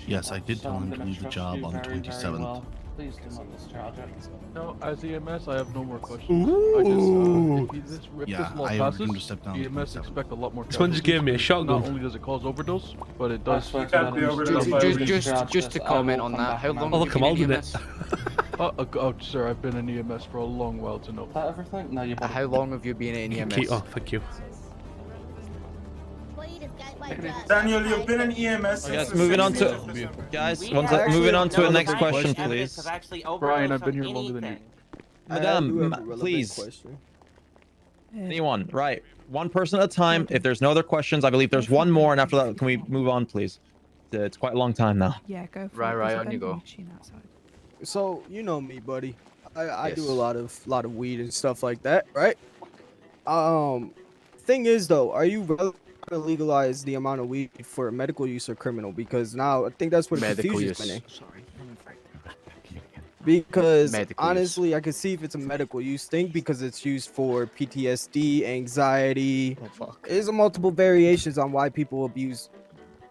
Yes, I did tell him to leave the job on the 27th. Please do not discharge it. No, as EMS, I have no more questions. Ooh. If Yeah, this law I ordered him to passes, step down to EMS 27. expect a lot more. This one just gave me a casualties. shotgun. Not only does it cause overdose, but it does. You can't be overdosed by weed. Just to comment on that, how long Oh, have look, you I'm been in holding EMS? Oh, sir, I've been in EMS for a long while to know. That everything? No, you How long have you been in EMS? Oh, thank you. Daniel, you've been in EMS since Guys, the moving on 16th to of December. guys. Moving on to the next question, please. Brian, I've been here longer than you. Madam, please. Anyone, right? One person at a time. If there's no other questions, I believe there's one more, and after that, can we move on, please? It's quite a long time now. Yeah, go for Right, it. right, there's a on you vending go. machine outside. So you know me, buddy. I do Yes. a lot of weed and stuff like that, right? Thing is though, are you going to legalize the amount of weed for medical use or criminal? Because now I think that's where the Medical confusion's use. been in. Because Medical use. honestly, I can see if it's a medical use thing because it's used for PTSD, anxiety. There's a multiple variations on why people abuse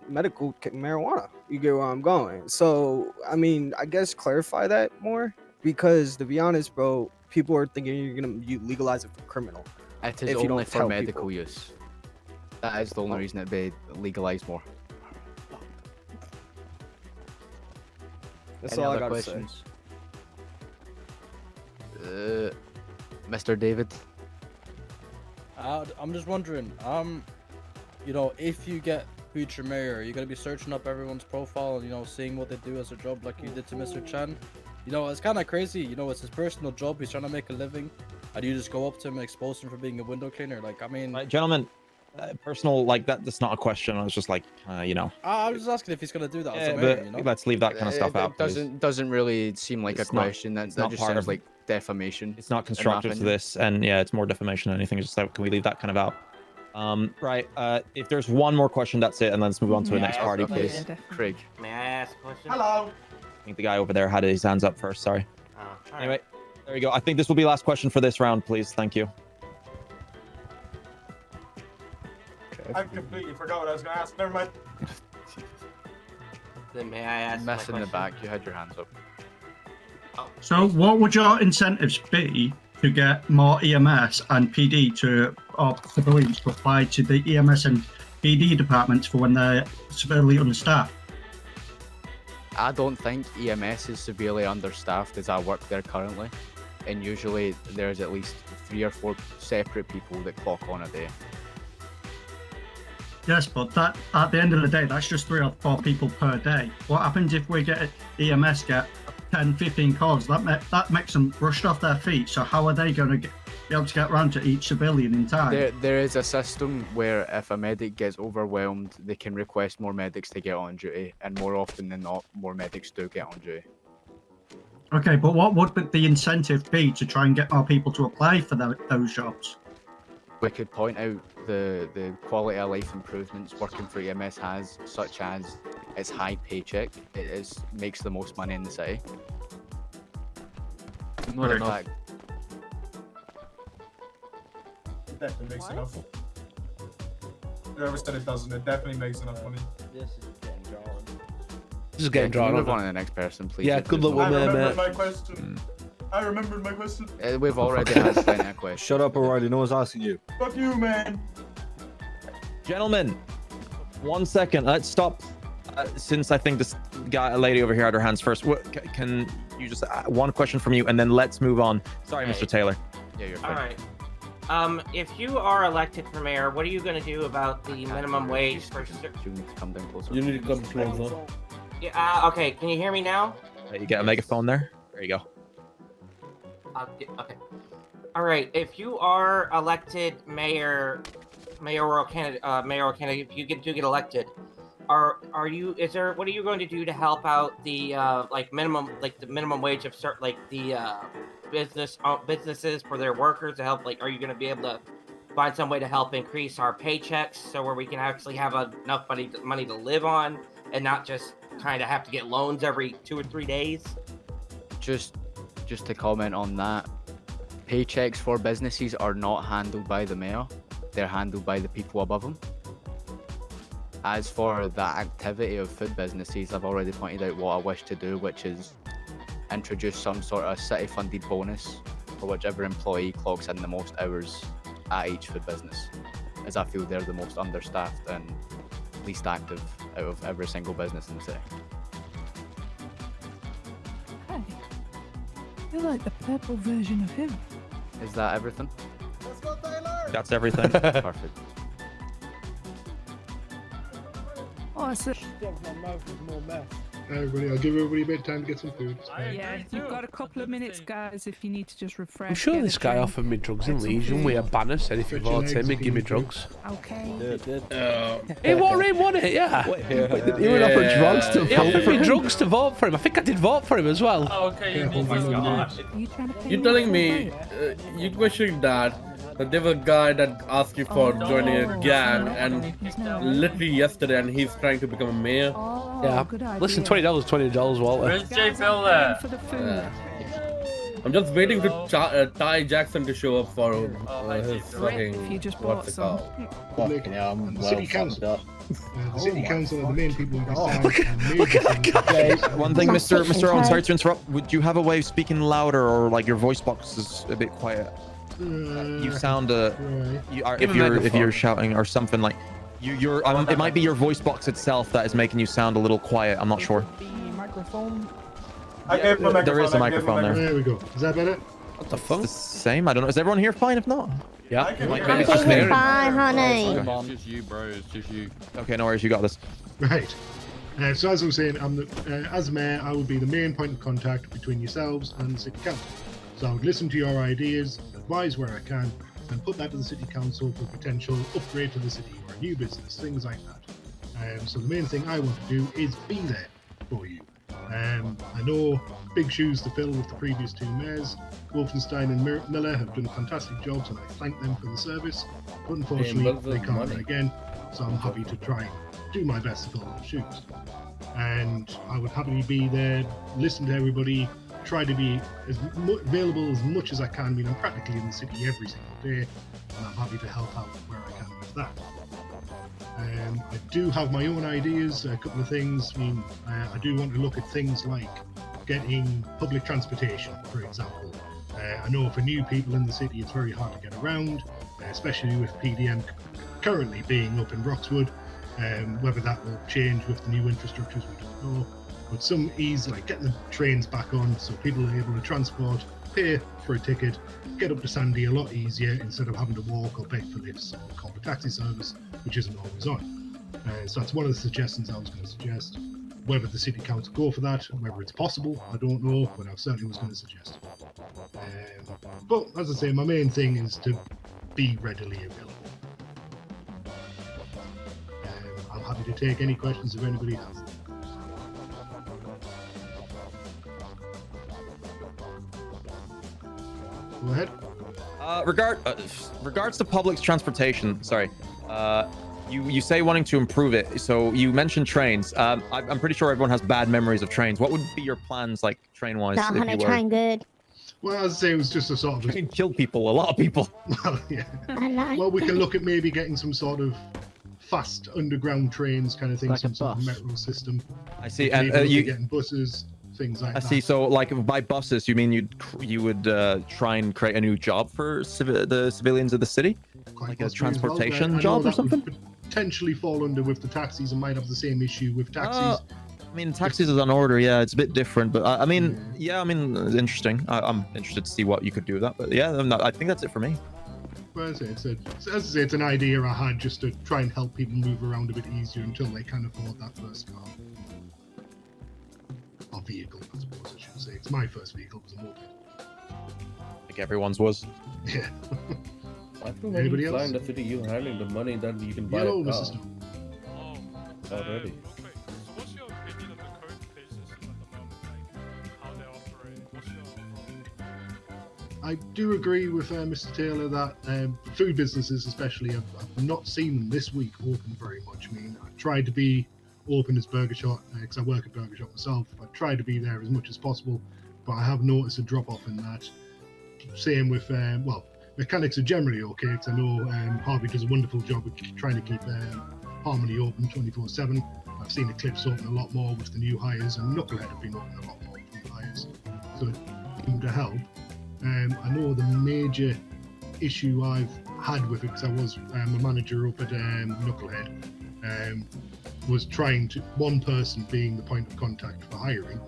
medical marijuana. You get where I'm going. So, I mean, I guess clarify that more because to be honest, bro, people are thinking you're gonna legalize it for criminal. It is if you only don't for tell medical people. use. That is the only reason it be legalized more. That's Any all I other gotta say. questions? Mr. David. I'm just wondering, you know, if you get future mayor, you're gonna be searching up everyone's profile and, you know, seeing what they do as a job like you did to Mr. Chan. You know, it's kind of crazy. You know, it's his personal job. He's trying to make a living. And you just go up to him and expose him for being a window cleaner. Like, I mean... Gentlemen, personal, like, that's not a question. I was just like, you know. I was just asking if he's gonna do that as a Yeah, mayor, but you know? let's leave that kind of stuff out, It please. doesn't really seem like It's a not- question. it's That not just part sounds of- like defamation. It's not constructive to this, and yeah, it's more defamation than anything. Just so, can we leave that kind of out? Right. If there's one more question, that's it, and let's move on to the next party, please. Craig. May I ask a question? Hello. I think the guy over there had his hands up first. Sorry. Oh, Anyway, there you go. I think this will be last question for this round, please. Thank you. I completely forgot what I was going to ask. Never mind. Then may I ask Mess my in the question? back. You had your hands up. So, what would your incentives be to get more EMS and PD to our civilians to apply to the EMS and PD departments for when they're severely understaffed? I don't think EMS is severely understaffed as I work there currently, and usually there's at least 3 or 4 separate people that clock on a day. Yes, but that at the end of the day, that's just 3 or 4 people per day. What happens if we get EMS get 10, 15 calls? That makes them rushed off their feet. So how are they going to be able to get around to each civilian in time? There is a system where if a medic gets overwhelmed, they can request more medics to get on duty, and more often than not, more medics do get on duty. Okay, but what would the incentive be to try and get more people to apply for those jobs? We could point out the quality of life improvements working for EMS has, such as its high paycheck. It makes the most money in the city. Not In enough. fact, It definitely makes enough. Whoever said it doesn't, it definitely makes enough money. This is getting drawn. This is getting can we drawn move on. on to the next person, please? Yeah, If good there's luck no- with I me, remembered mate. my question. I remembered my question. We've already had plenty of questions. Shut up, O'Reilly. No one's asking you. Fuck you, man. Gentlemen, 1 second. Let's stop. Since I think this lady over here had her hands first, can you just one question from you, and then let's move on. Sorry, Mr. Taylor. Yeah, you're All right. If you are elected for mayor, what are you going to do about the minimum wage for? You need to come down closer. You need to come closer. Yeah. Okay. Can you hear me now? You get a megaphone there. There you go. Okay. All right. If you are elected mayoral candidate, if you do get elected, what are you going to do to help out the the minimum wage of certain the businesses for their workers to help? Like, are you going to be able to find some way to help increase our paychecks so where we can actually have enough money to live on and not just kind of have to get loans every 2 or 3 days? Just to comment on that, paychecks for businesses are not handled by the mayor. They're handled by the people above them. As for the activity of food businesses, I've already pointed out what I wish to do, which is introduce some sort of city-funded bonus for whichever employee clocks in the most hours at each food business, as I feel they're the most understaffed and least active out of every single business in the city. Hey, you're like the purple version of him. Is that everything? That's everything. Perfect. Oh, that's it. Everybody, I'll give everybody a bit of time to get some food. Yeah, you've got a couple of minutes, guys, if you need to just refresh. I'm sure get a this guy drink, offered me drugs in get some Legion food. with a banner said if you vote him, he'd give me drugs. Okay. It was him, wasn't it? Yeah. He would offer drugs to He vote offered for me him? drugs to vote for him. I think I did vote for him as well. Okay, you need to You're telling me you questioning that there was a guy that asked you for joining a gang and literally yesterday and he's trying to become a mayor? Yeah. Listen, $20, Walter. Where's Jay Bill there? For the food. I'm just waiting to Ty Jackson to show up for his fucking. If you just what's bought it some. called? Fucking hell, I'm The well city fucked council. up. The city council are the main people who decide. Okay, one thing, Mr. Owen, sorry to interrupt. Would you have a way of speaking louder, or like your voice box is a bit quiet? You sound if you're shouting or something like you're. It might be your voice box itself that is making you sound a little quiet. I'm not sure. Microphone. I gave him a microphone. There is a I gave him microphone there. There we go. Is that better? What the fuck? The same. I don't know. Is everyone here fine? If not, yeah. I think we're fine, honey. It's just you, bro. It's just you. okay, no worries. You got this. Right. So as I was saying, I'm as mayor, I would be the main point of contact between yourselves and the city council. So I would listen to your ideas, advise where I can, and put that to the city council for potential upgrade to the city or a new business, things like that. So the main thing I want to do is be there for you. I know big shoes to fill with the previous two mayors. Wolfenstein and Miller have done fantastic jobs, and I thank them for the service. But unfortunately, they can't run again, so I'm happy to try and do my best to fill those shoes. And I would happily be there, listen to everybody, try to be as available as much as I can. I mean, I'm practically in the city every single day, and I'm happy to help out where I can with that. I do have my own ideas, a couple of things. I mean, I do want to look at things like getting public transportation, for example. I know for new people in the city it's very hard to get around, especially with PDM currently being up in Roxwood. Whether that will change with the new infrastructures, we don't know. But some ease, like get the trains back on so people are able to transport, pay for a ticket, get up to Sandy a lot easier instead of having to walk or beg for lifts or call a taxi service, which isn't always on. So that's one of the suggestions I was going to suggest. Whether the city council go for that, whether it's possible, I don't know, but I certainly was going to suggest it. But as I say, my main thing is to be readily available. I'm happy to take any questions if anybody has them. Go ahead. Regards to public transportation, sorry. You say wanting to improve it, so you mentioned trains. I'm pretty sure everyone has bad memories of trains. What would be your plans, like train-wise? Nah, honey, trying good. Well, as I say, it was just a sort of... Train killed people, a lot of people. Well, yeah. I like Well, we can look at maybe getting some sort of fast underground trains kind of thing, Like some a sort of bus. metro system. I see, Maybe and you getting buses, things like I that. see. So, like by buses, you mean you would try and create a new job for the civilians of the city, Quite like a possibly as well. transportation I know job or that would something? Potentially fall under with the taxis and might have the same issue with taxis. I mean, taxis is on order. Yeah, it's a bit different, but I mean, it's interesting. I'm interested to see what you could do with that. But yeah, I think that's it for me. Well, as I say, it's an idea I had just to try and help people move around a bit easier until they can afford that first car. Or vehicle, I suppose I should say. It's my first vehicle, it was a moped. Like everyone's was. Yeah. I think when Anybody you fly else? in the city, you're having the money that you can buy Yellow, a car. Mrs. Stone. Already. Real quick, so what's your opinion of the current pay system at the moment? Like, how they operate? What's your overall? I do agree with Mr. Taylor that food businesses, especially, I've not seen them this week open very much. I mean, I tried to be open as Burger Shot because I work at Burger Shot myself. I tried to be there as much as possible, but I have noticed a drop off in that. Same with mechanics are generally okay because I know Harvey does a wonderful job of trying to keep Harmony open 24/7. I've seen Eclipse open a lot more with the new hires, and Knucklehead have been open a lot more with new hires, so it seemed to help. I know the major issue I've had with it, because I was a manager up at Knucklehead, was trying to one person being the point of contact for hiring.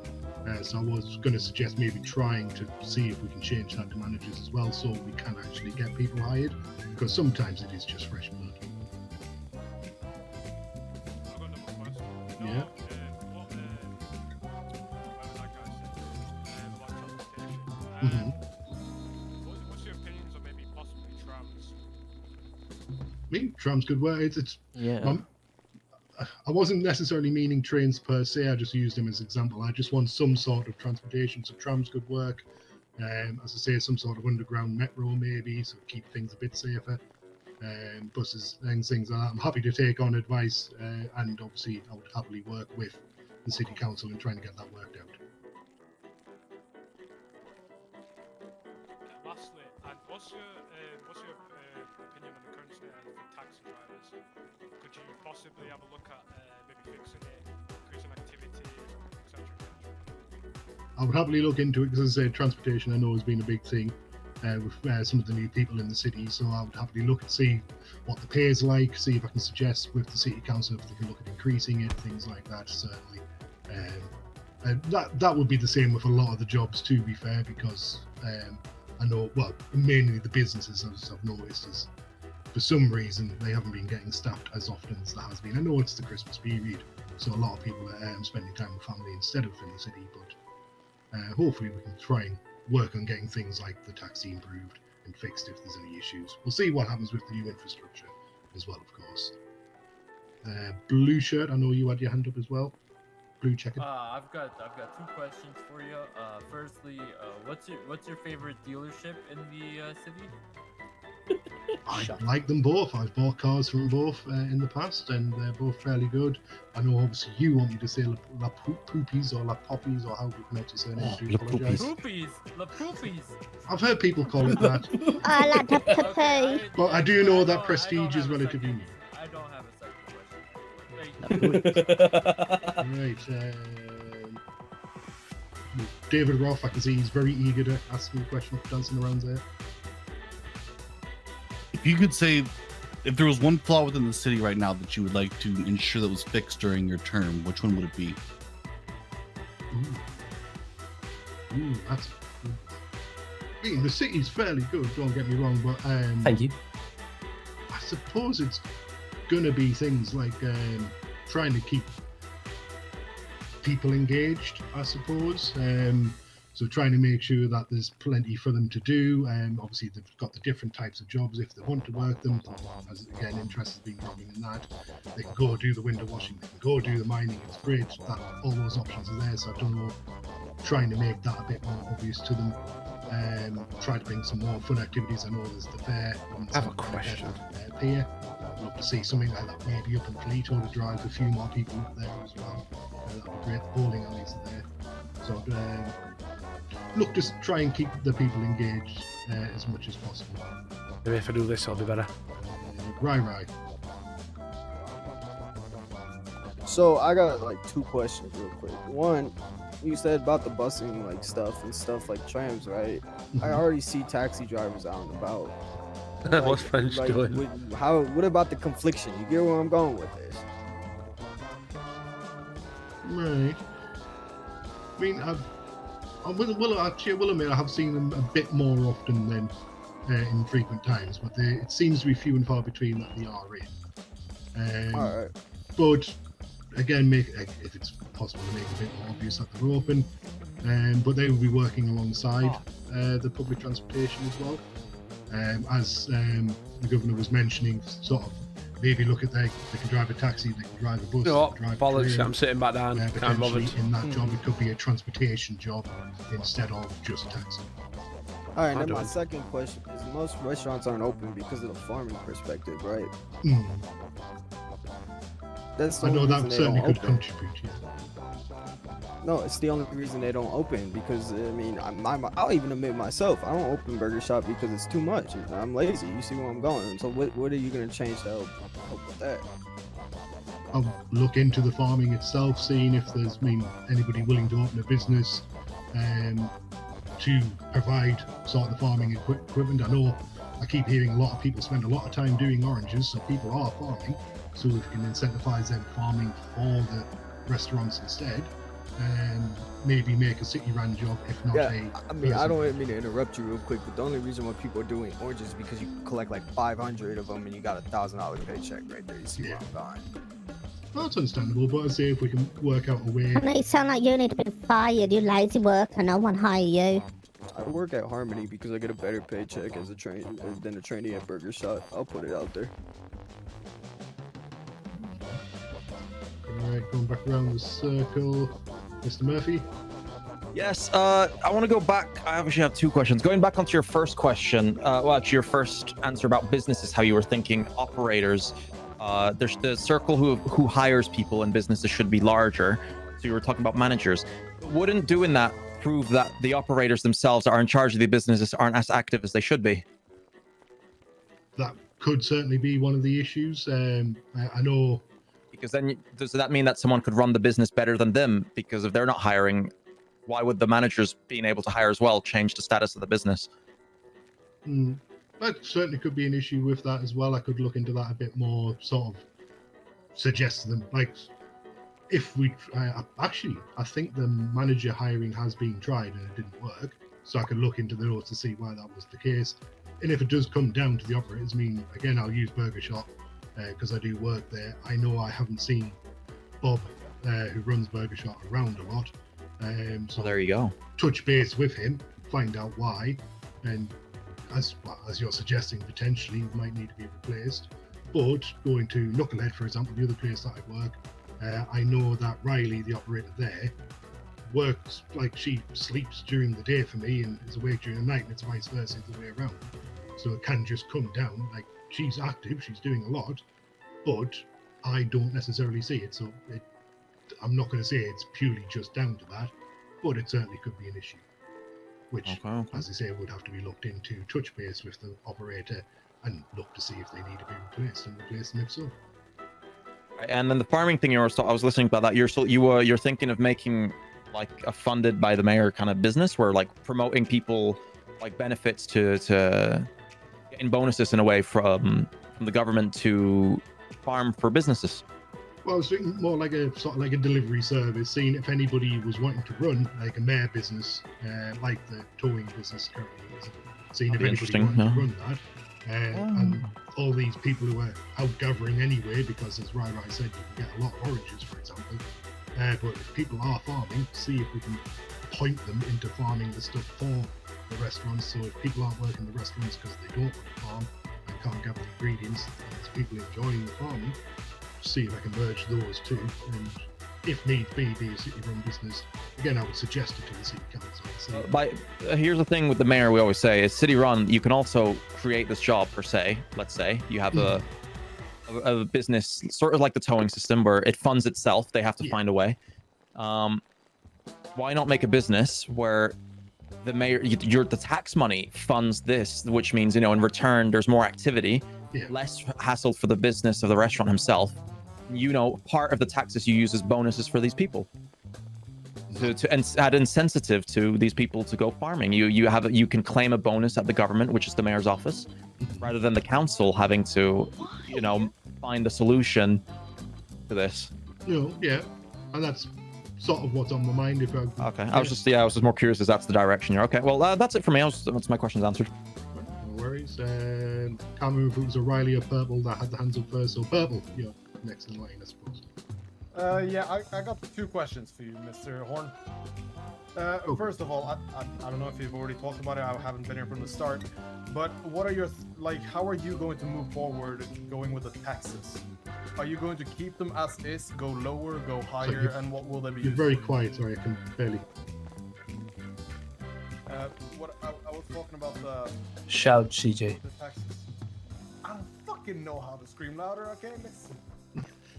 So I was going to suggest maybe trying to see if we can change that to managers as well, so we can actually get people hired, because sometimes it is just fresh blood. Yeah. Mm-hmm. What's your opinions on maybe possibly trams? I mean, trams could work. It's Yeah. I wasn't necessarily meaning trains per se. I just used them as an example. I just want some sort of transportation, so trams could work. As I say, some sort of underground metro maybe, so keep things a bit safer. Buses and things like that. I'm happy to take on advice, and obviously I would happily work with the city council in trying to get that worked out. what's your opinion on the current state of taxi drivers? Could you possibly have a look at maybe fixing it, increasing activity, etc., etc.? I would happily look into it because, as I said, transportation I know has been a big thing with some of the new people in the city. So I would happily look and see what the pay is like, see if I can suggest with the city council if they can look at increasing it, things like that. Certainly, that would be the same with a lot of the jobs, to be fair, because I know, well, mainly the businesses, as I've noticed, is for some reason they haven't been getting staffed as often as there has been. I know it's the Christmas period, so a lot of people are spending time with family instead of in the city, but hopefully we can try and work on getting things like the taxi improved and fixed if there's any issues. We'll see what happens with the new infrastructure as well, of course. Blue shirt, I know you had your hand up as well. Blue checkered. I've got 2 questions for you. Firstly, what's your favorite dealership in the city? I like them both. I've bought cars from both in the past, and they're both fairly good. I know obviously you want me to say La Poopies or La Poppies or how do you pronounce your surname? I do apologise. La Poopies. I've heard people call it that. I like the puppy. But I do know that prestige is relatively new. I don't have a second question. Right. David Roth, I can see he's very eager to ask me a question, dancing around there. If you could say, if there was one flaw within the city right now that you would like to ensure that was fixed during your term, which one would it be? Ooh, that's. I mean, the city's fairly good. Don't get me wrong, but thank you. I suppose it's gonna be things like trying to keep people engaged. I suppose. So trying to make sure that there's plenty for them to do. Obviously, they've got the different types of jobs if they want to work them. As again, interest has been growing in that. They can go do the window washing. They can go do the mining. It's great that all those options are there. So I don't know, trying to make that a bit more obvious to them. Try to bring some more fun activities. I know there's the fair. I have a question. Pier. I'd love to see something like that maybe up in Toledo to drive a few more people up there as well. That'd be great. The bowling alleys are there. So look, just try and keep the people engaged as much as possible. Maybe if I do this, I'll be better. Right. So I got like 2 questions real quick. One, you said about the busing like stuff and stuff like trams, right? I already see taxi drivers out and about. What's French doing? What about the confliction? You get where I'm going with this? Right. I mean, I will admit I have seen them a bit more often than in frequent times, but it seems to be few and far between that they are in. Alright. But again, if it's possible to make it a bit more obvious that they're open, but they will be working alongside the public transportation as well. As the governor was mentioning, sort of maybe look at they can drive a taxi, they can drive a bus, No, they can drive bollocks, a train. I'm sitting back down. Can't bother. In that job, it could be a transportation job instead of just taxi. All right, then my second question is most restaurants aren't open because of the farming perspective, right? That's the I know only that reason they certainly don't could open. contribute, yeah. No, it's the only reason they don't open because I mean, I'll even admit myself, I don't open burger shop because it's too much. I'm lazy. You see where I'm going. So what are you gonna change to help with that? I'll look into the farming itself, seeing if there's anybody willing to open a business to provide sort of the farming equipment. I know I keep hearing a lot of people spend a lot of time doing oranges, so people are farming. So if we can incentivize them farming for the restaurants instead, and maybe make a city-run job, if not I mean, I don't mean to interrupt you real quick, but the only reason why people are doing oranges is because you collect like 500 of them and you got $1,000 paycheck right there. You see where I'm going? That's understandable, but I say if we can work out a way. I know you sound like you need to be fired, you lazy worker, no one hire you. I work at Harmony because I get a better paycheck as a than a trainee at Burger Shot. I'll put it out there. Alright, going back around the circle. Mr. Murphy? Yes, I want to go back. I actually have 2 questions. Going back onto your first question, well, actually, your first answer about businesses, how you were thinking operators. There's the circle who hires people in businesses should be larger. So you were talking about managers. Wouldn't doing that prove that the operators themselves are in charge of the businesses aren't as active as they should be? could certainly be one of the issues. I know. Because then, does that mean that someone could run the business better than them? Because if they're not hiring, why would the managers being able to hire as well change the status of the business? That certainly could be an issue with that as well. I could look into that a bit more, sort of suggest to them, like, if we actually, I think the manager hiring has been tried and it didn't work, so I could look into those to see why that was the case. And if it does come down to the operators, I mean, again, I'll use Burger Shop because I do work there. I know I haven't seen Bob, who runs Burger Shop, around a lot. So there you go. Touch base with him, find out why, and as you're suggesting, potentially it might need to be replaced. But going to Knucklehead, for example, the other place that I work, I know that Riley, the operator there, works like she sleeps during the day for me and is awake during the night, and it's vice versa the way around. So it can just come down, like, she's active, she's doing a lot, but I don't necessarily see it. So I'm not going to say it's purely just down to that, but it certainly could be an issue, which, as I say, would have to be looked into, touch base with the operator and look to see if they need to be replaced and replace them if so. And then the farming thing, I was listening about that. You're thinking of making like a funded by the mayor kind of business, where like promoting people like benefits to getting bonuses in a way from the government to farm for businesses. Well, I was thinking more like a sort of like a delivery service, seeing if anybody was wanting to run like a mayor business, like the towing business currently is, seeing if anybody wanted to run that. And all these people who are out gathering anyway, because as Rai said, you can get a lot of oranges, for example. But if people are farming, see if we can point them into farming the stuff for the restaurants. So if people aren't working the restaurants because they don't want to farm and can't gather the ingredients, and there's people enjoying the farming, see if I can merge those two. And if need be a city-run business, again, I would suggest it to the city council. Here's the thing with the mayor, we always say, is city-run, you can also create this job per se. Let's say you have a business, sort of like the towing system, where it funds itself. They have to find a way. Why not make a business where the mayor, the tax money funds this, which means, in return, there's more activity, less hassle for the business of the restaurant himself. Part of the taxes you use as bonuses for these people to add incentive to these people to go farming. You can claim a bonus at the government, which is the mayor's office, rather than the council having to, find a solution to this. Yeah, and that's sort of what's on my mind. I was just more curious as that's the direction you're. Okay, well, that's it for me. That's my questions answered. No worries. Can't remember if it was O'Reilly or Purple that had the hands up first. So Purple, you're next in line, I suppose. I got 2 questions for you, Mr. Horn. First of all, I don't know if you've already talked about it. I haven't been here from the start. But what are your how are you going to move forward going with the taxes? Are you going to keep them as is, go lower, go higher, and what will they be? You're very quiet. Sorry, I can barely. What I was talking about the. Shout, CJ. The taxes. I don't fucking know how to scream louder. Okay, listen.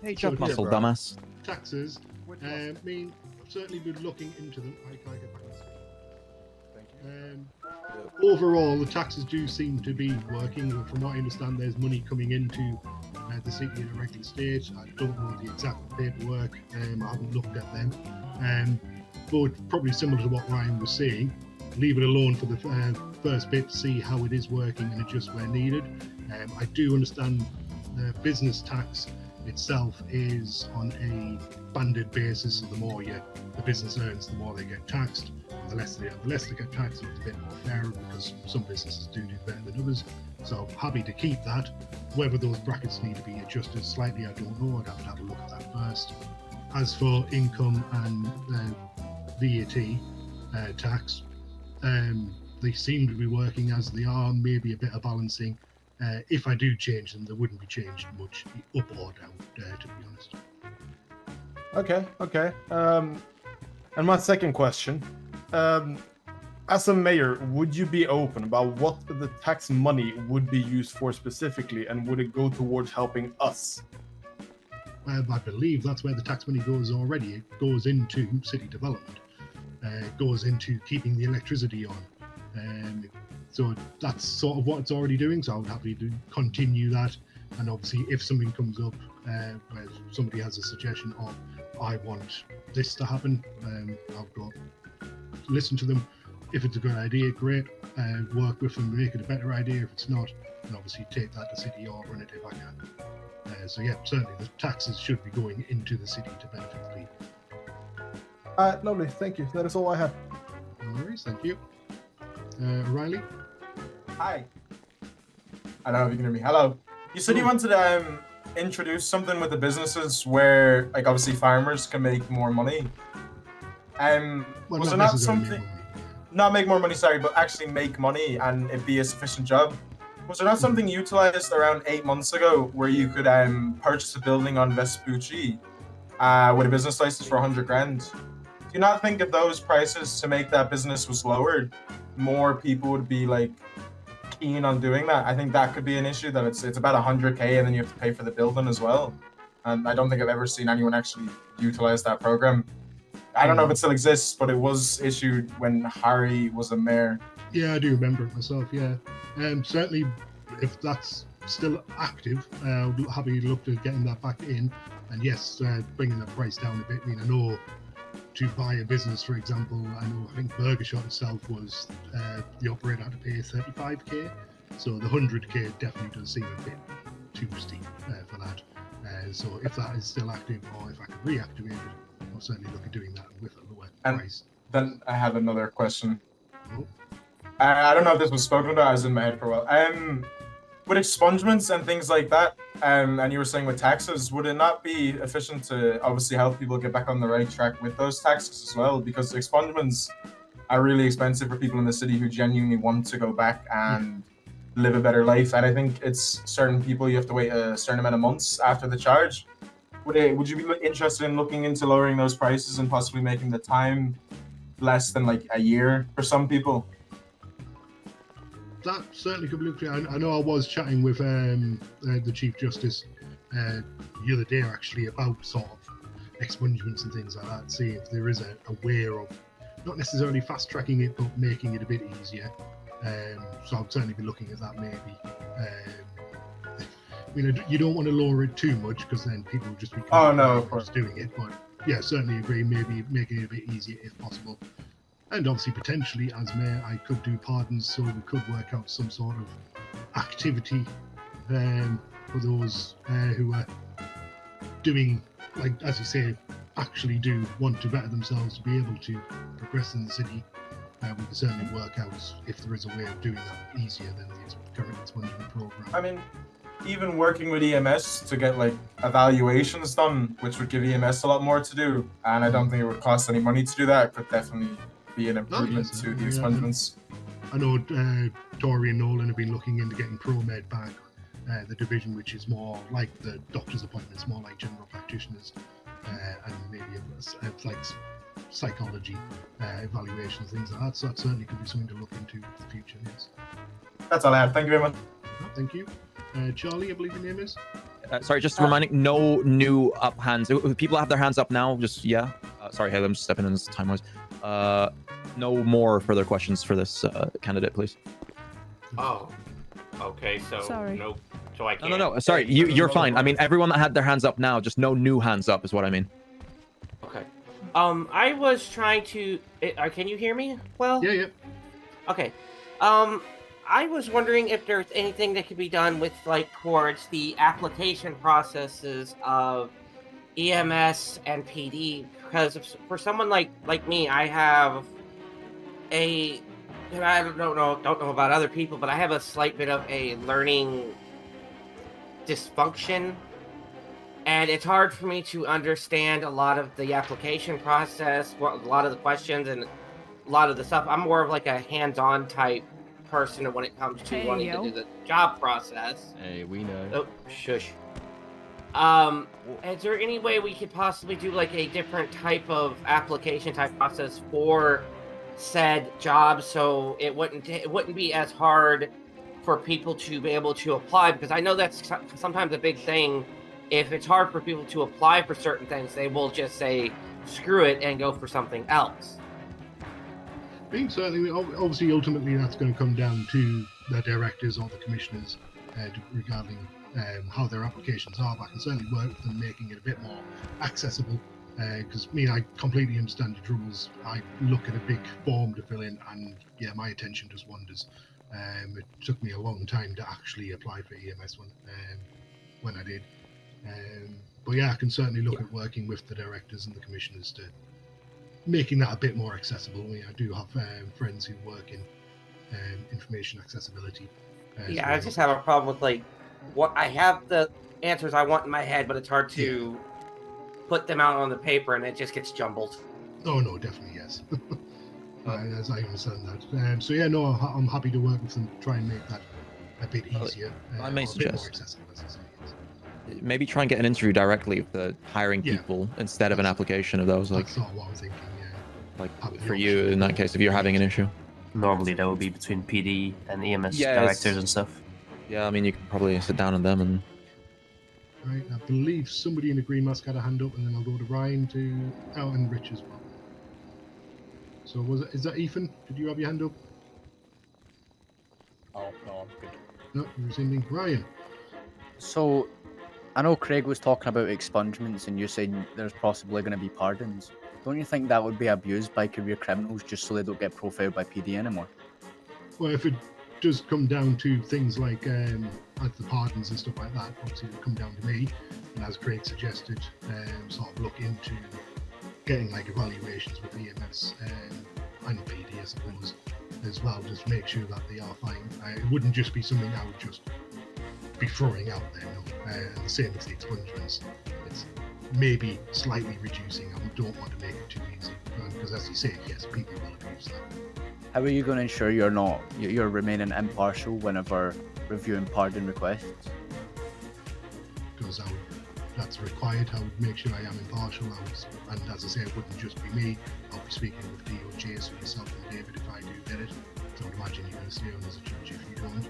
Hey, jump muscle, dumbass. Taxes. I mean, I've certainly been looking into them. I can't get back on screen. Thank you. Overall, the taxes do seem to be working. From what I understand, there's money coming into the city in a regular stage. I don't know the exact paperwork. I haven't looked at them. But probably similar to what Ryan was saying, leave it alone for the first bit, see how it is working and adjust where needed. I do understand the business tax itself is on a banded basis, so the more the business earns, the more they get taxed. And the less they get taxed, it's a bit more fair, because some businesses do better than others. So happy to keep that. Whether those brackets need to be adjusted slightly, I don't know. I'd have to have a look at that first. As for income and VAT tax, they seem to be working as they are, maybe a bit of balancing. If I do change them, they wouldn't be changed much up or down, to be honest. Okay. And my second question, as a mayor, would you be open about what the tax money would be used for specifically, and would it go towards helping us? I believe that's where the tax money goes already. It goes into city development. It goes into keeping the electricity on. So that's sort of what it's already doing. So I would happily to continue that. And obviously, if something comes up where somebody has a suggestion of, I want this to happen, I'll go listen to them. If it's a good idea, great. Work with them, make it a better idea. If it's not, then obviously take that to city or run it if I can. So yeah, certainly the taxes should be going into the city to benefit the people. Lovely, thank you. That is all I have. No worries, thank you. Riley? Hi. I don't know if you can hear me. Hello. You said you wanted to introduce something with the businesses where, like, obviously farmers can make more money. Was there not something... Not make more money, sorry, but actually make money and it be a sufficient job? Was there not something utilized around 8 months ago where you could purchase a building on Vespucci with a business license for 100 grand? Do you not think if those prices to make that business was lowered, more people would be like keen on doing that? I think that could be an issue, that it's about 100K and then you have to pay for the building as well. And I don't think I've ever seen anyone actually utilize that program. I don't know if it still exists, but it was issued when Harry was a mayor. Yeah, I do remember it myself, yeah. Certainly, if that's still active, I'll happily look to getting that back in. And yes, bringing the price down a bit. I mean, I know to buy a business, for example, I think Burger Shot itself was, the operator had to pay 35K. So the 100K definitely does seem a bit too steep for that. So if that is still active, or if I could reactivate it, I'll certainly look at doing that with a lower price. Then I have another question. I don't know if this was spoken about, I was in my head for a while. With expungements and things like that, and you were saying with taxes, would it not be efficient to obviously help people get back on the right track with those taxes as well? Because expungements are really expensive for people in the city who genuinely want to go back and live a better life. And I think it's certain people, you have to wait a certain amount of months after the charge. Would you be interested in looking into lowering those prices and possibly making the time less than like a year for some people? That certainly could be looked at. I know I was chatting with the Chief Justice the other day actually about sort of expungements and things like that, see if there is a way of not necessarily fast tracking it, but making it a bit easier. So I'll certainly be looking at that maybe. I mean, you don't want to lower it too much because then people will just be of course doing it. But yeah, certainly agree. Maybe making it a bit easier if possible. And obviously, potentially, as mayor, I could do pardons, so we could work out some sort of activity for those who are doing, like, as you say, actually do want to better themselves, to be able to progress in the city. We can certainly work out if there is a way of doing that easier than the current expungement program. I mean, even working with EMS to get like evaluations done, which would give EMS a lot more to do, and I don't think it would cost any money to do that, could definitely be an improvement to the expungements. I know Tori and Nolan have been looking into getting ProMed back, the division which is more like the doctor's appointments, more like general practitioners, and maybe like psychology evaluations, things like that. So that certainly could be something to look into in the future. Yes. That's all I have. Thank you very much. Thank you. Charlie, I believe your name is? Sorry, just reminding, no new up hands. If people have their hands up now, just, yeah. Sorry, Haley, I'm just stepping in as time-wise. No more further questions for this candidate, please. Oh, okay, so Sorry. no, so I can't. No. Sorry, you're fine. I mean, everyone that had their hands up now, just no new hands up is what I mean. Okay. I was trying to. Can you hear me? Well. Yeah. Okay. I was wondering if there's anything that could be done with, like, towards the application processes of EMS and PD, because for someone like me, I have I don't know about other people, but I have a slight bit of a learning dysfunction, and it's hard for me to understand a lot of the application process, a lot of the questions, and a lot of the stuff. I'm more of like a hands-on type person when it comes to wanting to do the job process. Hey, we know. Oh, shush. Is there any way we could possibly do like a different type of application type process for said job, so it wouldn't be as hard for people to be able to apply? Because I know that's sometimes a big thing. If it's hard for people to apply for certain things, they will just say screw it and go for something else. I think certainly, obviously, ultimately, that's going to come down to the directors or the commissioners regarding how their applications are. But I can certainly work with them, making it a bit more accessible. Because I completely understand your troubles. I look at a big form to fill in, and yeah, my attention just wanders. It took me a long time to actually apply for EMS when I did. But yeah, I can certainly look at working with the directors and the commissioners to making that a bit more accessible. I do have friends who work in information accessibility. Yeah, I just have a problem with like what I have the answers I want in my head, but it's hard to put them out on the paper, and it just gets jumbled. Oh no, definitely yes. As I understand that. So yeah, no, I'm happy to work with them to try and make that a bit easier. I may or a bit more suggest accessible, as I say. maybe try and get an interview directly with the hiring people instead of an application of those. Like, that's sort of what I'm thinking. Yeah. Like for you in that case, if you're having an issue. Normally that would be between PD and EMS Yeah, directors and stuff. Yeah, I mean you can probably sit down on them and. Right, I believe somebody in the green mask had a hand up, and then I'll go to Ryan and Rich as well. So is that Ethan? Did you have your hand up? Oh no, I'm good. No, you're saying Ryan. So, I know Craig was talking about expungements, and you're saying there's possibly going to be pardons. Don't you think that would be abused by career criminals just so they don't get profiled by PD anymore? Well, if it does come down to things like the pardons and stuff like that, obviously it'll come down to me, and as Craig suggested, sort of look into getting like evaluations with EMS and PD, I suppose, as well. Just make sure that they are fine. It wouldn't just be something I would just be throwing out there. No. And the same as the expungements. It's maybe slightly reducing. I don't want to make it too easy because, as you say, yes, people will abuse that. How are you going to ensure you're remaining impartial whenever reviewing pardon requests? Because that's required. I would make sure I am impartial. And as I say, it wouldn't just be me. I'll be speaking with DOJ, so yourself and David, if I do get it. So I would imagine you're going to stay on as a judge if you don't.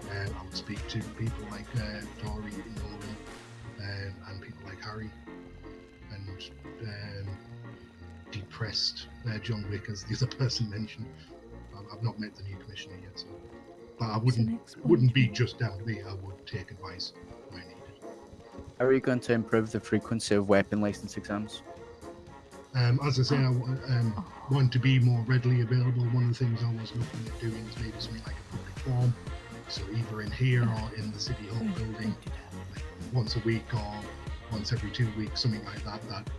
I would speak to people like Tori, Nolan, and people like Harry, and depressed John Wick, as the other person mentioned. I've not met the new commissioner yet, so but I wouldn't be just down to me. I would take advice where needed. How are you going to improve the frequency of weapon license exams? As I say, I want to be more readily available. One of the things I was looking at doing is maybe something like a public forum. So either in here or in the City Hall building, like once a week or once every 2 weeks, something like that, that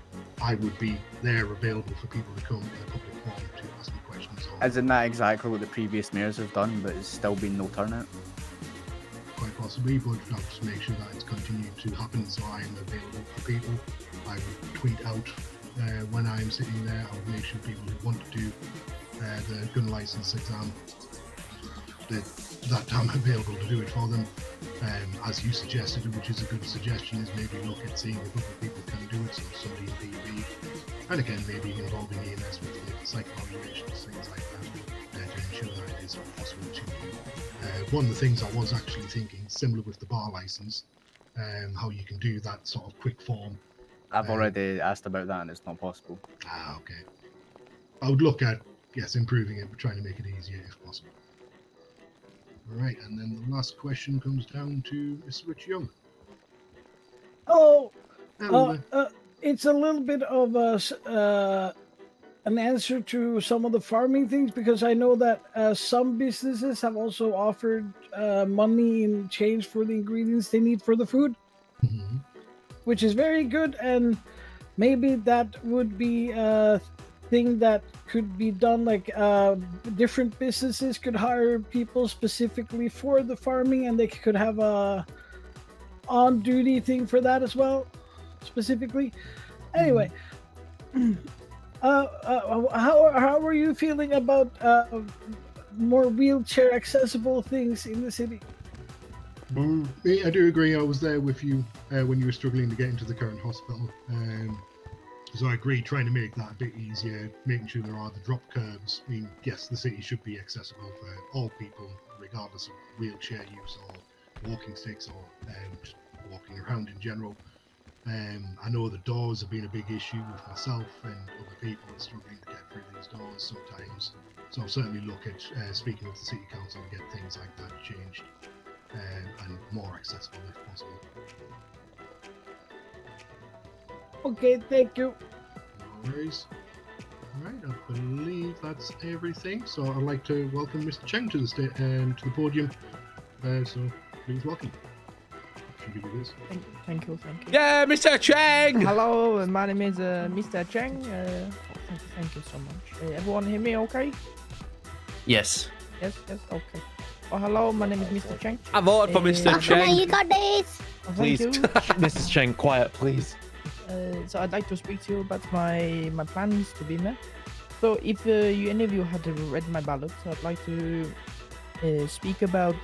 I would be there available for people to come in a public forum to ask me questions. Isn't that exactly what the previous mayors have done, but it's still been no turnout? Quite possibly, but I'll just make sure that it's continued to happen so I am available for people. I would tweet out when I'm sitting there. I would make sure people who want to do the gun license exam that I'm available to do it for them. As you suggested, which is a good suggestion, is maybe look at seeing if other people can do it, so somebody in PV, and again maybe involving EMS with the psych evaluations, things like that, to ensure that it is possible to do. One of the things I was actually thinking, similar with the bar license, how you can do that sort of quick form. I've already asked about that and it's not possible. Okay. I would look at, yes, improving it, but trying to make it easier if possible. Right, and then the last question comes down to Mr. Rich Young. Oh, Hello it's a little bit of an answer to some of the farming things, because I know that some businesses have also offered money in change for the ingredients they need for the food, which is very good, and maybe that would be a thing that could be done, like different businesses could hire people specifically for the farming, and they could have a on-duty thing for that as well, specifically. Anyway, how are you feeling about more wheelchair accessible things in the city? I do agree. I was there with you when you were struggling to get into the current hospital. So I agree, trying to make that a bit easier, making sure there are the drop curbs. I mean, yes, the city should be accessible for all people, regardless of wheelchair use or walking sticks or just walking around in general. I know the doors have been a big issue with myself and other people struggling to get through these doors sometimes. So certainly look at speaking with the city council to get things like that changed and more accessible if possible. Okay, thank you. No worries. All right, I believe that's everything. So I'd like to welcome Mr. Cheng to the podium. So please welcome. I can give you this. Thank you. Yeah, Mr. Cheng! Hello, my name is Mr. Cheng. Thank you so much. Everyone hear me okay? Yes. Yes, okay. Oh, hello, my name is Mr. Cheng. I voted for Mr. Cheng. You got this. Please, Thank you. Mrs. Cheng, quiet, please. So I'd like to speak to you about my plans to be mayor. So if any of you had read my ballot, I'd like to speak about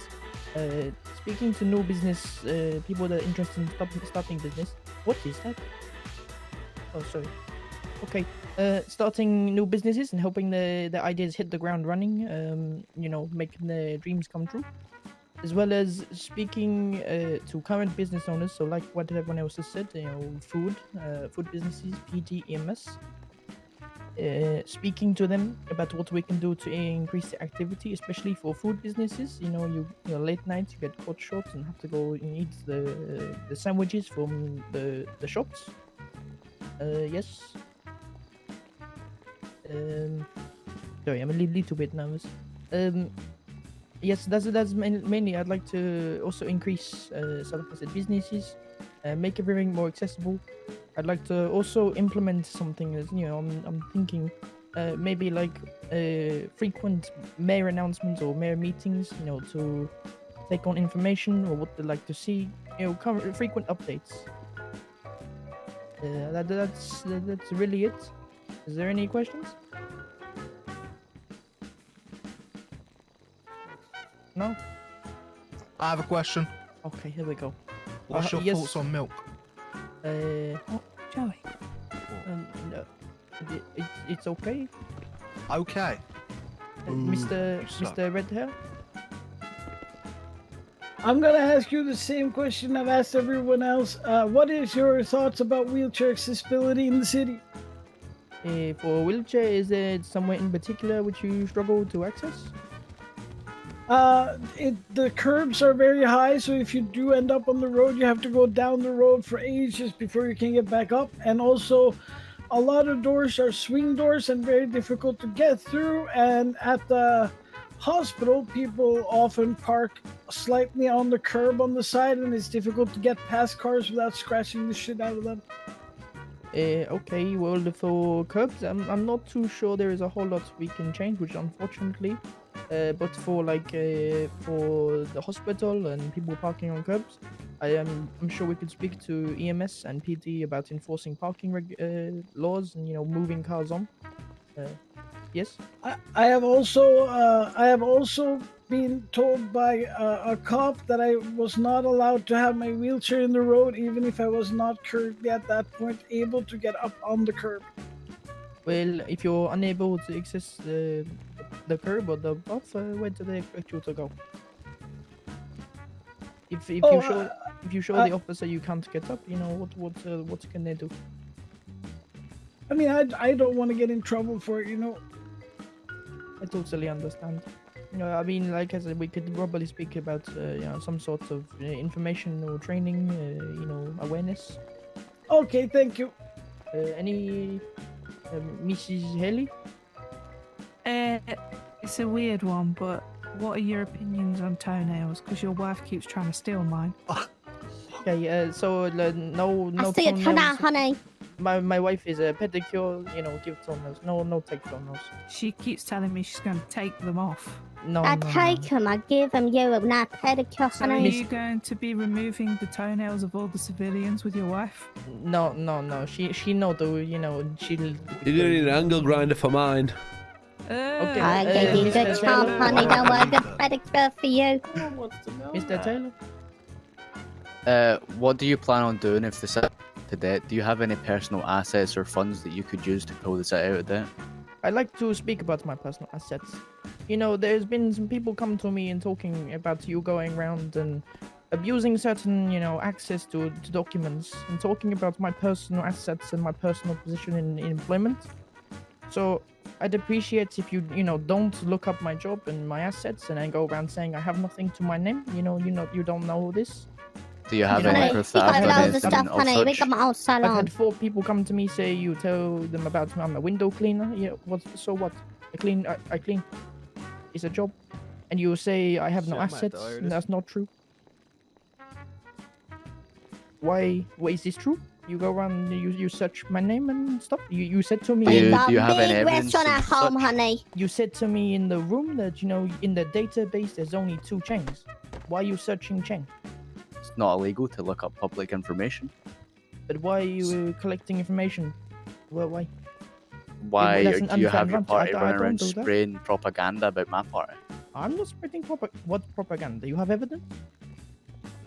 speaking to new business people that are interested in starting business. What is that? Oh, sorry. Okay. Starting new businesses and helping the ideas hit the ground running. Making their dreams come true. As well as speaking to current business owners, so like what everyone else has said, food businesses, PD, EMS. Speaking to them about what we can do to increase the activity, especially for food businesses. You're late night, you get caught short and have to go eat the sandwiches from the shops. Yes. Sorry, I'm a little bit nervous. Yes, that's mainly. I'd like to also increase, like I said, businesses, make everything more accessible. I'd like to also implement something as I'm thinking, maybe like frequent mayor announcements or mayor meetings, to take on information or what they'd like to see, frequent updates. That's really it. Is there any questions? No? I have a question. Okay, here we go. What's your yes. thoughts on milk? Joey. No, it's okay. Okay. Mr. Red Hair? I'm gonna ask you the same question I've asked everyone else. What is your thoughts about wheelchair accessibility in the city? For wheelchair, is there somewhere in particular which you struggle to access? The curbs are very high, so if you do end up on the road, you have to go down the road for ages before you can get back up. And also, a lot of doors are swing doors and very difficult to get through. And at the hospital, people often park slightly on the curb on the side, and it's difficult to get past cars without scratching the shit out of them. Okay, well, for curbs, I'm not too sure there is a whole lot we can change, which unfortunately. But for for the hospital and people parking on curbs, I'm sure we could speak to EMS and PD about enforcing parking laws and moving cars on. Yes. I have also been told by a cop that I was not allowed to have my wheelchair in the road, even if I was not currently at that point able to get up on the curb. Well, if you're unable to access the curb or the bus, where do they expect you to go? If you show the officer you can't get up, what can they do? I mean, I don't want to get in trouble for it, I totally understand. I mean, like I said, we could probably speak about some sort of information or training, awareness. Okay, thank you. Any Mrs. Haley? It's a weird one, but what are your opinions on toenails? Because your wife keeps trying to steal mine. Okay, so no I see it for now, honey. My wife is a pedicure, give toenails. No take toenails. She keeps telling me she's going to take them off. No, I take them, I give them you, not pedicure, So are honey. you going to be removing the toenails of all the civilians with your wife? No. She know the, she'll... You're gonna need an angle grinder for mine. Okay. I gave you good charm, honey. Don't want a good pedicure for you. Mr. Taylor? What do you plan on doing if the city to debt? Do you have any personal assets or funds that you could use to pull the city out of debt? I'd like to speak about my personal assets. There's been some people come to me and talking about you going around and abusing certain, access to documents and talking about my personal assets and my personal position in employment. So I'd appreciate if you don't look up my job and my assets and then go around saying I have nothing to my name. You don't know this. Do you have any proof that I've done anything of such? I've had 4 people come to me say you tell them about I'm a window cleaner. Yeah, what? So what? I clean. It's a job, and you say I have no assets, and that's not true. Why is this true? You go around, you search my name and stuff. You said to me. Do you have any evidence? Restaurant at home, honey. You said to me in the room that in the database there's only 2 chains. Why are you searching chain? It's not illegal to look up public information. But why are you collecting information? Well, why? Why That's an do you have your unfair party advantage. I running don't around do that. spraying propaganda about my party? I'm not spreading what propaganda? You have evidence?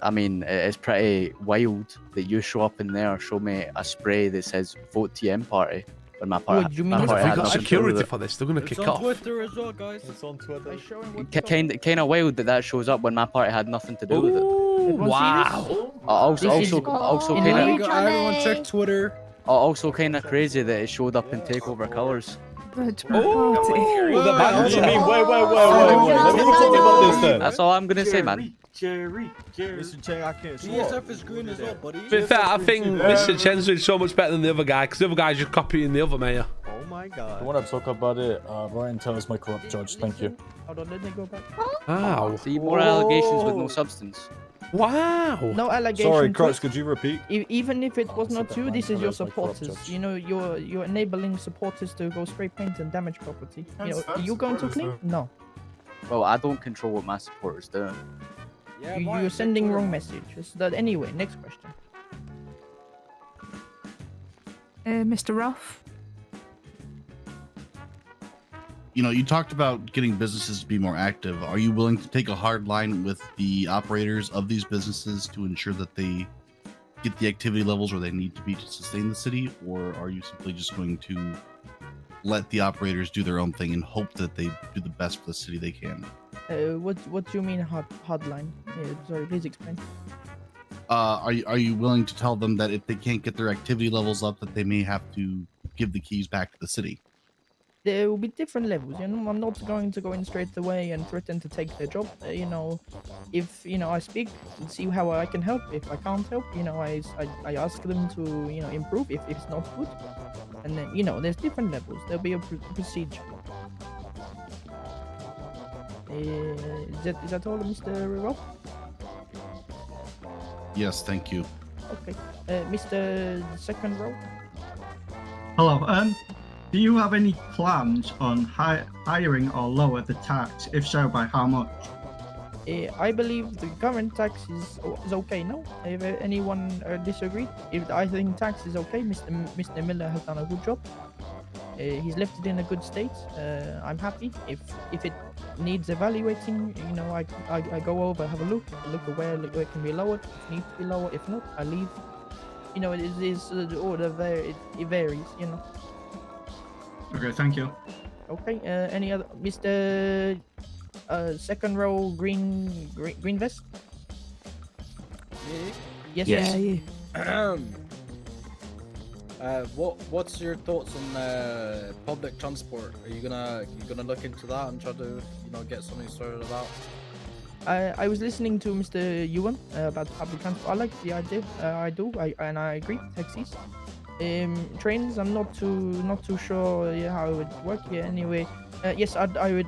I mean, it's pretty wild that you show up in there, show me a spray that says "Vote TM Party" when my party. Wait, you mean my party we had got nothing to do security with it. for this? They're gonna kick off. Twitter as well, guys. It's on Twitter. Kind of wild that shows up when my party had nothing to do with it. Wow. Also kind of. Everyone check Twitter. Also kind of crazy that it showed up in Takeover Colors. What do you mean? Wait. Let me talk about this then. That's all I'm gonna say, man. Jerry. Mr. Cheng, I can't swap. DSF is green as well, buddy. To be fair, I think Mr. Chen's doing so much better than the other guy, because the other guy's just copying the other mayor. Oh my god. I want to talk about it. Ryan, tell us my corrupt judge. Thank you. Hold on, let me go back. Wow. See, more allegations with no substance. Wow. No allegations. Sorry, Crux, could you repeit? Even if it was not you, this is your That was my corrupt supporters. judge. You're enabling supporters to go spray paint and damage property. Are you going to clean? No. Well, I don't control what my supporters do. You're sending wrong messages. Anyway, next question. Mr. Ruff. You talked about getting businesses to be more active. Are you willing to take a hard line with the operators of these businesses to ensure that they get the activity levels where they need to be to sustain the city? Or are you simply just going to let the operators do their own thing and hope that they do the best for the city they can? What do you mean hard line? Sorry, please explain. Are you willing to tell them that if they can't get their activity levels up, that they may have to give the keys back to the city? There will be different levels. I'm not going to go in straight away and threaten to take their job. If I speak and see how I can help. If I can't help, I ask them to improve if it's not good. And then there's different levels. There'll be a procedure. Is that all, Mr. Rob? Yes, thank you. Okay. Mr. Second row. Hello. Do you have any plans on hiring or lower the tax? If so, by how much? I believe the current tax is okay now. If anyone disagree, I think tax is okay. Mr. Miller has done a good job. He's left it in a good state. I'm happy. If it needs evaluating, I go over, have a look at where it can be lowered. If it needs to be lower, if not, I leave. It is the order there. It varies. Okay, thank you. Okay. Any other, Mr. Second row, green vest? Yes. What's your thoughts on public transport? Are you gonna look into that and try to get something sorted about? I was listening to Mr. Ewan about public transport. I like the idea. I do. I agree. Taxis. Trains, I'm not too sure how it would work. Anyway, yes, I would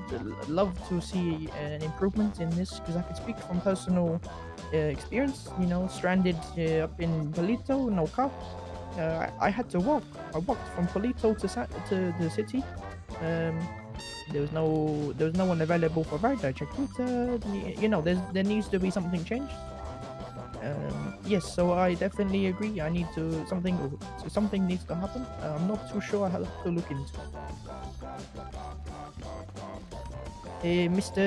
love to see an improvement in this, because I could speak from personal experience. Stranded up in Polito, no car. I had to walk. I walked from Polito to the city. There was no one available for ride. I checked Twitter. There needs to be something changed. Yes, so I definitely agree. Something needs to happen. I'm not too sure. I have to look into it. Mr.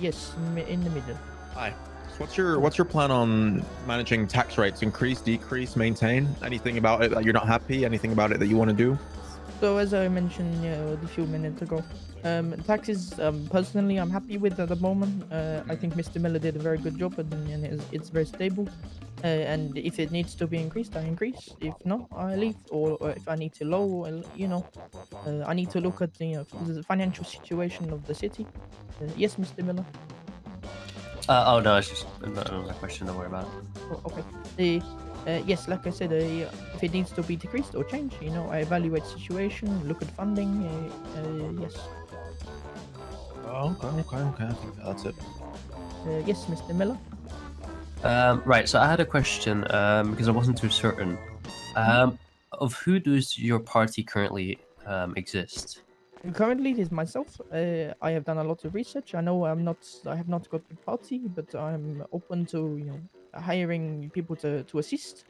Yes, in the middle. Hi. So what's your plan on managing tax rates? Increase, decrease, maintain? Anything about it that you're not happy? Anything about it that you want to do? So as I mentioned a few minutes ago, Taxes, personally, I'm happy with at the moment. I think Mr. Miller did a very good job, and it's very stable. And if it needs to be increased, I increase. If not, I leave. Or if I need to lower, I need to look at the financial situation of the city. Yes, Mr. Miller. Oh no, it's just another question. Don't worry about it. Oh, okay. Yes, like I said, if it needs to be decreased or changed, I evaluate situation, look at funding. Yes. Okay. I think that's it. Yes, Mr. Miller. Right. So I had a question because I wasn't too certain. Of who does your party currently exist? Currently, it is myself. I have done a lot of research. I know I have not got a party, but I'm open to hiring people to assist.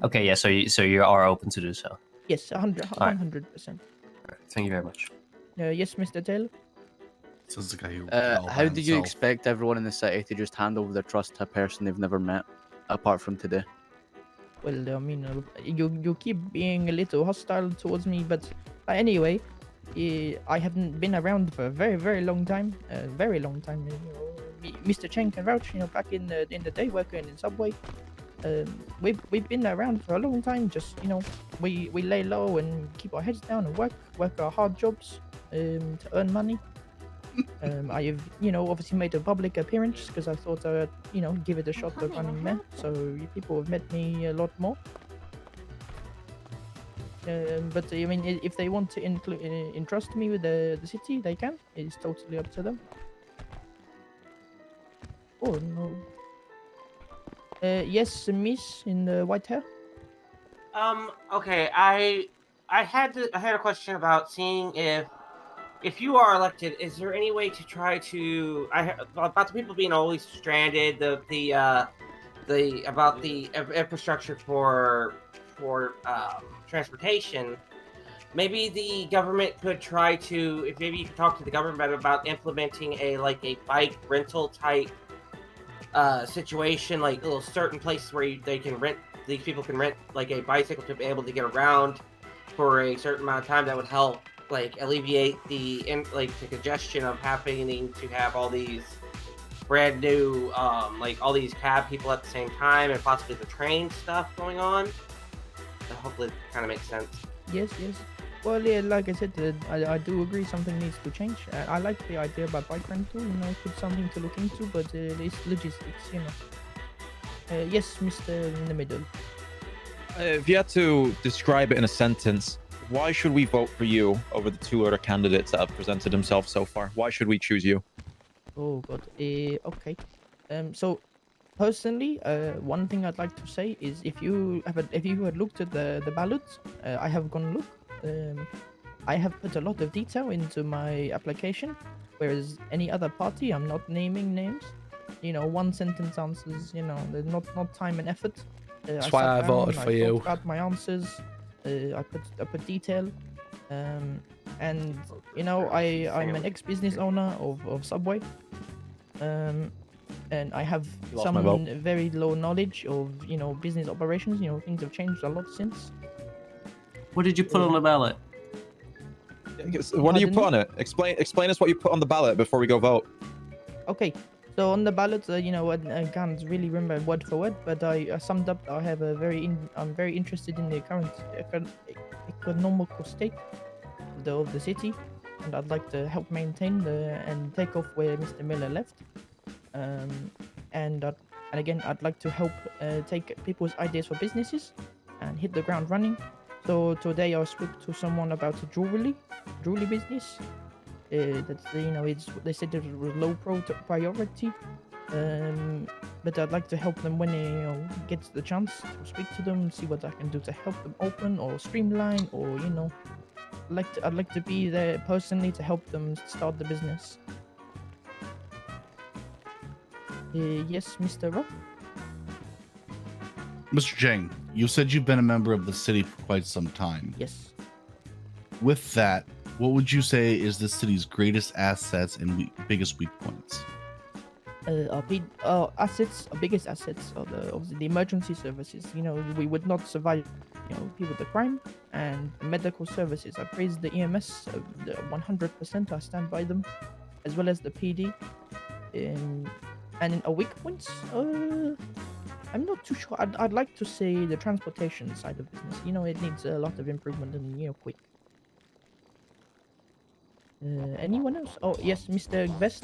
Okay. Yeah. So you are open to do so. Yes, 100%. Thank you very much. Yes, Mr. Taylor. Says the guy who. How do you expect everyone in the city to just hand over their trust to a person they've never met, apart from today? Well, I mean, you keep being a little hostile towards me, but anyway, I haven't been around for a very, very long time. Very long time. Mr. Chen can vouch. Back in the day, working in Subway, we've been around for a long time. Just we lay low and keep our heads down and work our hard jobs to earn money. I have, obviously made a public appearance because I thought I'd, give it a shot of running mayor. So people have met me a lot more. But I mean, if they want to entrust me with the city, they can. It's totally up to them. Oh no. Yes, Miss in the white hair. Okay. I had a question about seeing if you are elected, is there any way to try to about the people being always stranded, about the infrastructure for transportation? Maybe the government could try to, if maybe you could talk to the government about implementing a bike rental type situation, like little certain places where these people can rent like a bicycle to be able to get around for a certain amount of time. That would help alleviate the congestion of having to have all these brand new all these cab people at the same time, and possibly the train stuff going on. Hopefully it kind of makes sense. Yes. Well, yeah, like I said, I do agree something needs to change. I like the idea about bike rental, it's something to look into, but it's logistics, Yes, Mr. in the middle. If you had to describe it in a sentence, why should we vote for you over the two other candidates that have presented themselves so far? Why should we choose you? Oh god. Okay. So personally, one thing I'd like to say is if you had looked at the ballots, I have gone look. I have put a lot of detail into my application, whereas any other party, I'm not naming names. One sentence answers. There's not time and effort. That's why I voted for you. I got my answers. I put detail, and I'm an ex-business owner of Subway, and I have some very low knowledge of business operations. Things have changed a lot since. What did you put on the ballot? What do you put on it? Explain us what you put on the ballot before we go vote. Okay. So on the ballot, I can't really remember word for word, but I summed up. I'm very interested in the current economical state of the city, and I'd like to help maintain and take off where Mr. Miller left. And again, I'd like to help take people's ideas for businesses and hit the ground running. So today I spoke to someone about a jewelry business. They said it was low priority, but I'd like to help them when they get the chance to speak to them, see what I can do to help them open or streamline, or I'd like to be there personally to help them start the business. Yes, Mr. Rock. Mr. Jang, you said you've been a member of the city for quite some time. Yes. With that, what would you say is the city's greatest assets and biggest weak points? our assets, our biggest assets are obviously the emergency services. You know, we would not survive, you know, people with the crime and medical services. I praise the EMS, the 100%. I stand by them, as well as the PD. And in a weak points, I'm not too sure. I'd like to say the transportation side of business. You know, it needs a lot of improvement and, you know, quick. Anyone else? Oh yes, Mr. Best.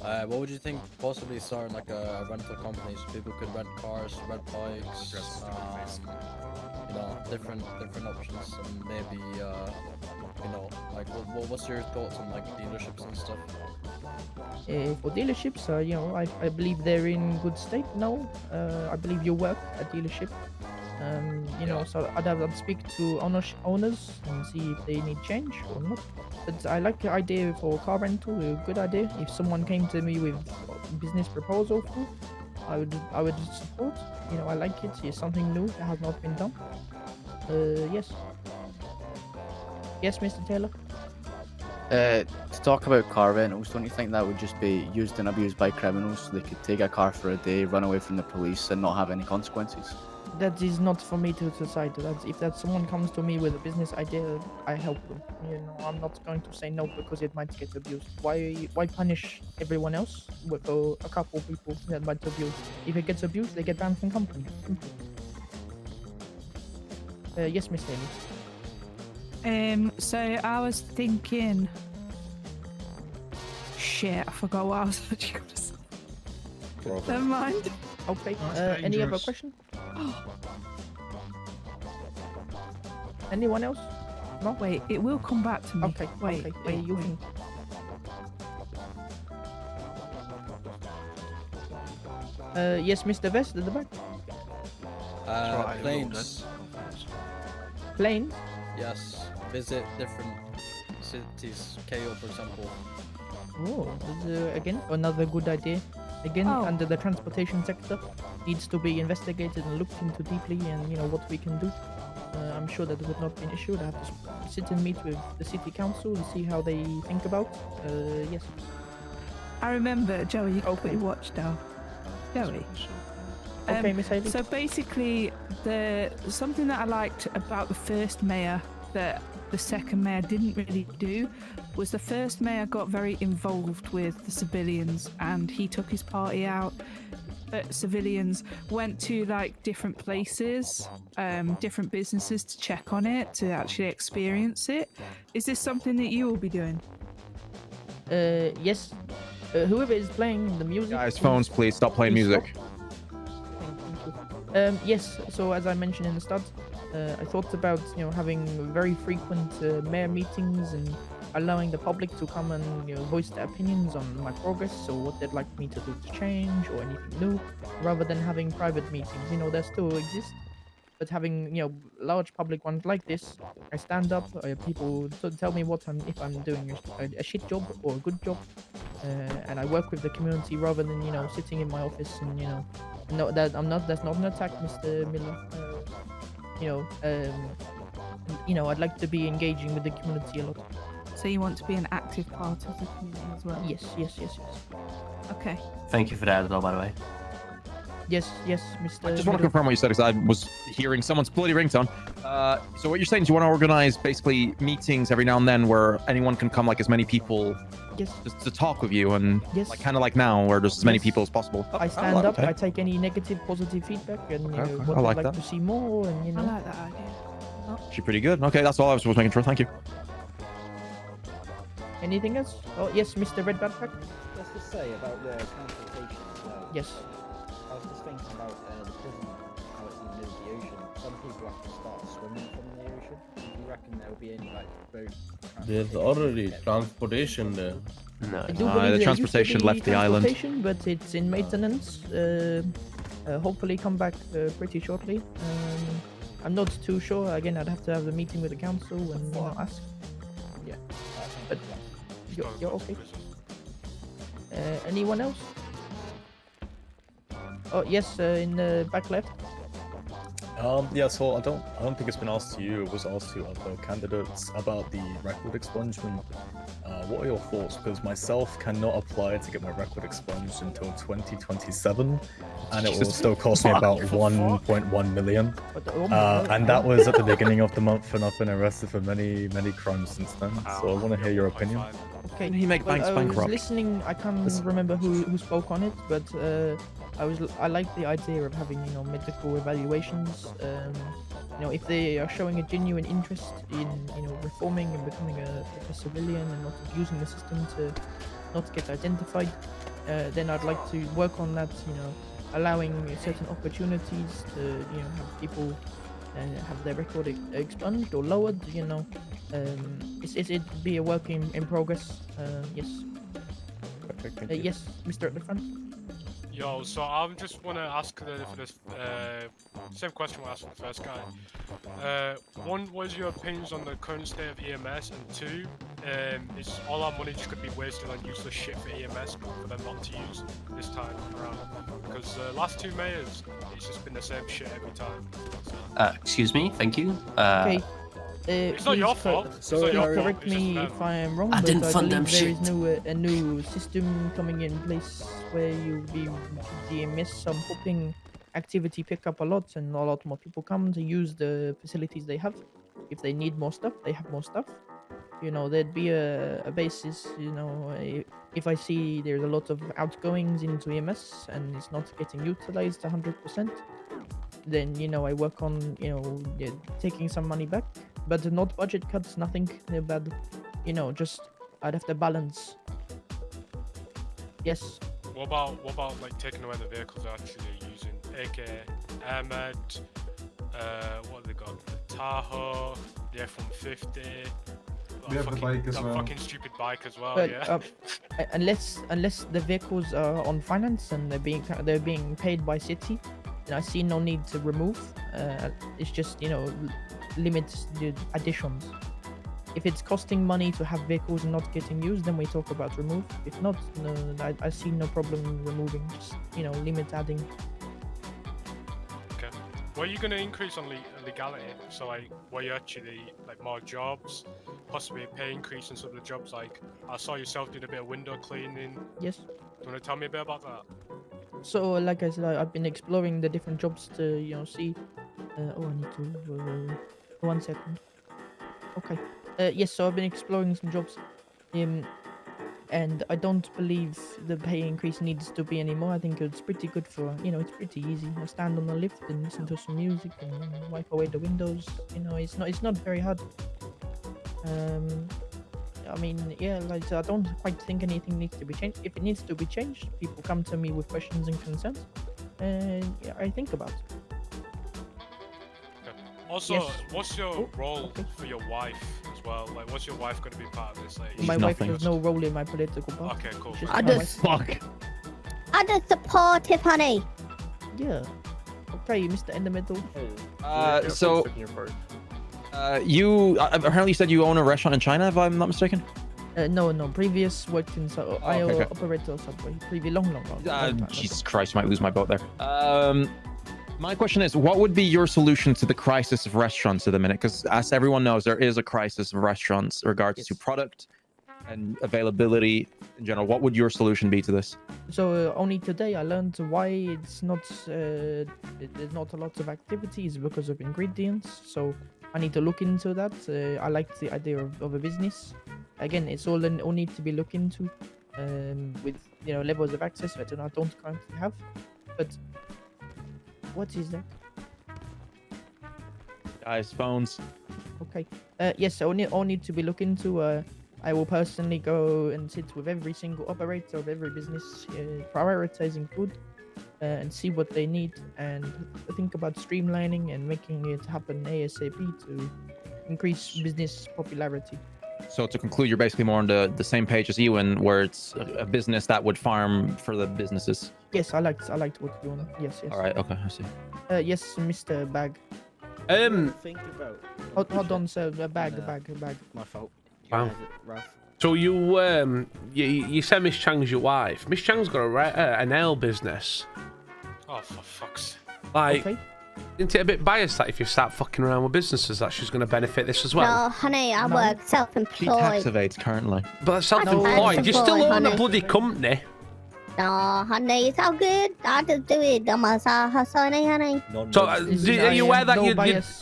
What would you think possibly starting like a rental company so people could rent cars, rent bikes, you know, different options, and maybe you know, like what's your thoughts on like dealerships and stuff? For dealerships, you know, I believe they're in good state now. I believe you work at dealership. You know, so I'd speak to owners and see if they need change or not. But I like the idea for car rental, a good idea. If someone came to me with a business proposal for, I would support. You know, I like it. It's something new that has not been done. Yes. Yes, Mr. Taylor. To talk about car rentals, don't you think that would just be used and abused by criminals so they could take a car for a day, run away from the police, and not have any consequences? That is not for me to decide. If that someone comes to me with a business idea, I help them. You know, I'm not going to say no because it might get abused. Why punish everyone else with a couple people that might abuse? If it gets abused, they get banned from company. Yes, Miss Amy. So I was thinking. Shit, I forgot what I was actually going to say. Never mind. Okay. Any other question? Anyone else? No. Wait, it will come back to me. Okay. Wait. You think? Yes, Mr. Vest at the back. Planes. Planes? Yes. Visit different cities. KO, for example. Oh, again, another good idea. Again, under the transportation sector, needs to be investigated and looked into deeply, and you know what we can do. I'm sure that would not be an issue. I have to sit and meet with the city council and see how they think about. Yes. I remember, Joey. You can put your watch down. Joey. Okay, Miss Haley. So basically, something that I liked about the first mayor that the second mayor didn't really do was the first mayor got very involved with the civilians and he took his party out. But civilians went to like different places, different businesses to check on it, to actually experience it. Is this something that you will be doing? Yes. Whoever is playing the music. Guys, phones, please stop playing music. Yes. So as I mentioned in the start, I thought about having very frequent mayor meetings and allowing the public to come and voice their opinions on my progress or what they'd like me to do to change or anything new, rather than having private meetings. They still exist, but having large public ones like this, I stand up, people tell me if I'm doing a shit job or a good job, and I work with the community rather than sitting in my office and no, that's not an attack, Mr. Miller. I'd like to be engaging with the community a lot. So you want to be an active part of the community as well? Yes. Okay. Thank you for that as well, by the way. Yes, Mr. I just want to confirm what you said because I was hearing someone's bloody ringtone. So what you're saying is you want to organize basically meetings every now and then where anyone can come, like as many people, yes, just to talk with you, and yes, like kind of like now, where there's as many people as possible. I stand up, I take any negative, positive feedback, and what I I'd like like that. to see more, and I like that idea. Actually, pretty good. Okay, that's all I was making sure. Thank you. Anything else? Oh yes, Mr. Red Backpack. Just to say about the transportation as well. Yes. I was just thinking about the prison, how it's in the middle of the ocean. Some people have to start swimming from the ocean. Do you reckon there will be any boat? There's already transportation there. No. I do believe there the used transportation to be left the island. transportation, but it's in maintenance. Hopefully come back pretty shortly. I'm not too sure. Again, I'd have to have a meeting with the council and ask. Yeah. But you're okay. Anyone else? Oh yes, in the back left. Yeah, so I don't think it's been asked to you. It was asked to other candidates about the record expungement. What are your thoughts? Because myself cannot apply to get my record expunged until 2027, and it will still cost me about 1.1 million. And that was at the beginning of the month, and I've been arrested for many crimes since then. So I want to hear your opinion. Okay. He make banks I was bankrupt. listening. I can't remember who spoke on it, but I like the idea of having medical evaluations. If they are showing a genuine interest in reforming and becoming a civilian and not abusing the system to not get identified, then I'd like to work on that. Allowing certain opportunities to have people have their record expunged or lowered. It'd be a work in progress. Yes. Yes, Mr. at the front. Yo, so I just want to ask for this same question I asked for the first guy. One, what is your opinions on the current state of EMS? And two, is all our money just going to be wasted on useless shit for EMS for them not to use this time around? Because last two mayors, it's just been the same shit every time. Excuse me, thank you. Okay. It's not your fault. Please correct me if I am wrong, but didn't I fund them believe there shit. is a new system coming in place where you'll be DMS. I'm hoping activity pick up a lot and a lot more people come to use the facilities they have. If they need more stuff, they have more stuff. There'd be a basis. If I see there's a lot of outgoings into EMS and it's not getting utilized 100%, then I work on taking some money back. But not budget cuts, nothing bad. Just I'd have to balance. Yes. What about like taking away the vehicles they're actually using, aka Ahmed, what have they got? The Tahoe, the F-150. We have the bike as well. Fucking stupid bike as well. But Yeah. unless the vehicles are on finance and they're being paid by city, then I see no need to remove. It's just limits the additions. If it's costing money to have vehicles and not getting used, then we talk about remove. If not, no, I see no problem removing. Just limit adding. Okay. What are you going to increase on legality? So like, were you actually like more jobs, possibly a pay increase in some of the jobs? Like, I saw yourself doing a bit of window cleaning. Yes. Do you want to tell me a bit about that? So, like I said, I've been exploring the different jobs to see. I need to. 1 second. Okay. Yes. So I've been exploring some jobs. And I don't believe the pay increase needs to be anymore. I think it's pretty good for, it's pretty easy. I stand on the lift and listen to some music and wipe away the windows. It's not very hard. I mean, yeah, like I don't quite think anything needs to be changed. If it needs to be changed, people come to me with questions and concerns, and yeah, I think about it. Also, Yes. what's your role for your wife as well? Like, what's your wife going to be part of this? Like, My wife has no role in my political party. Okay, cool. She's I my just- wife. I'm just supportive, honey. Yeah. Okay, Mr. In the middle. So, you apparently said you own a restaurant in China, if I'm not mistaken. No. Previous worked in I okay. operator Subway. Previous long. Jesus Christ, might lose my boat there. My question is, what would be your solution to the crisis of restaurants at the minute? Because as everyone knows, there is a crisis of restaurants in regards to product and availability in general. What would your solution be to this? So only today I learned why it's not there's not a lot of activities because of ingredients. So I need to look into that. I like the idea of a business. Again, it's all need to be looked into with levels of access that I don't currently have. But what is that? Guys, phones. Okay. Yes, all need to be looked into. I will personally go and sit with every single operator of every business, prioritizing food, and see what they need, and think about streamlining and making it happen ASAP to increase business popularity. So to conclude, you're basically more on the same page as Ewan, where it's a business that would farm for the businesses. Yes, I liked what you want. Yes. All right. Okay, I see. Yes, Mr. Bag. Think about. Hold on, sir. Bag. My fault. Wow. So you said Miss Chang's your wife. Miss Chang's got a nail business. Oh, for fuck's sake. Like, Okay. Isn't it a bit biased that if you start fucking around with businesses, that's just going to benefit this as well? No, honey, I work She tax self-employed. evades currently. But self-employed, you still own a bloody company. No, honey, it's all good. I just do it on my side hustle, honey. So, are you aware that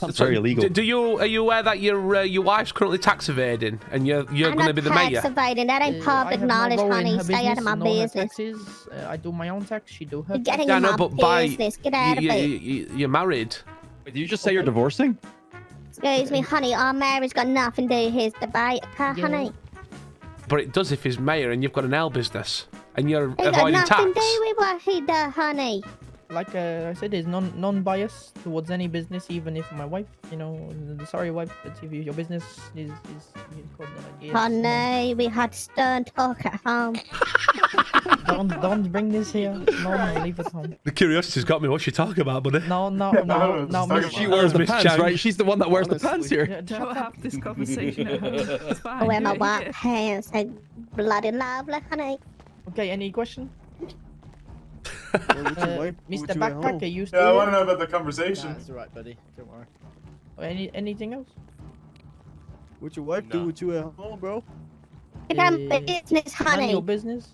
That's very illegal. Are you aware that your wife's currently tax evading and you're going to be the mayor? Tax evading, that ain't public knowledge, honey. Stay out of my business. I do my own tax, she do her. You're getting in my business. Get out of it. You're married. Wait, did you just say you're divorcing? Excuse me, honey. Our marriage got nothing to do with his debate, okay, honey? But it does if he's mayor and you've got an L business and you're It got avoiding nothing tax. to do with what he does, honey. Like I said, there's non-bias towards any business, even if my wife, sorry wife, but if your business is Honey, we had stern talk at home. don't bring this here. No, leave it home. The curiosity's got me. What's she talking about, buddy? No, Miss. She wears the pants, Chang. right? She's the one that wears the pants here. Yeah, don't have this conversation at home. It's fine. I wear my white pants. They're bloody lovely, honey. Okay, any question? Mr. Backpacker, you still Yeah, I here? want to know about the conversation. That's alright, buddy. Don't worry. Anything else? What your wife do with you at home, bro? I got business, None of honey. your business.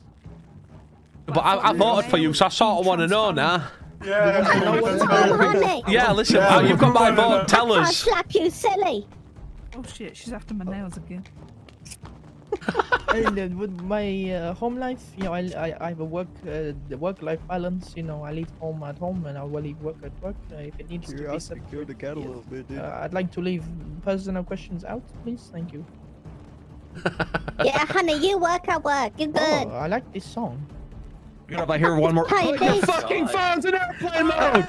But I voted for you, so I sort of want to know now. Yeah, honey. Yeah, listen, you've got my vote. Tell I'll us. slap you silly. Oh shit, she's after my nails again. And with my home life, I have a the work-life balance. I leave home at home and I will leave work at work. If it needs to be Killed the cat a little bit, dude. I'd like to leave personal questions out, please. Thank you. Yeah, honey, you work at work. You good. Oh, I like this song. Good if I hear one more. Hey, Put your bitch. fucking phones in airplane mode!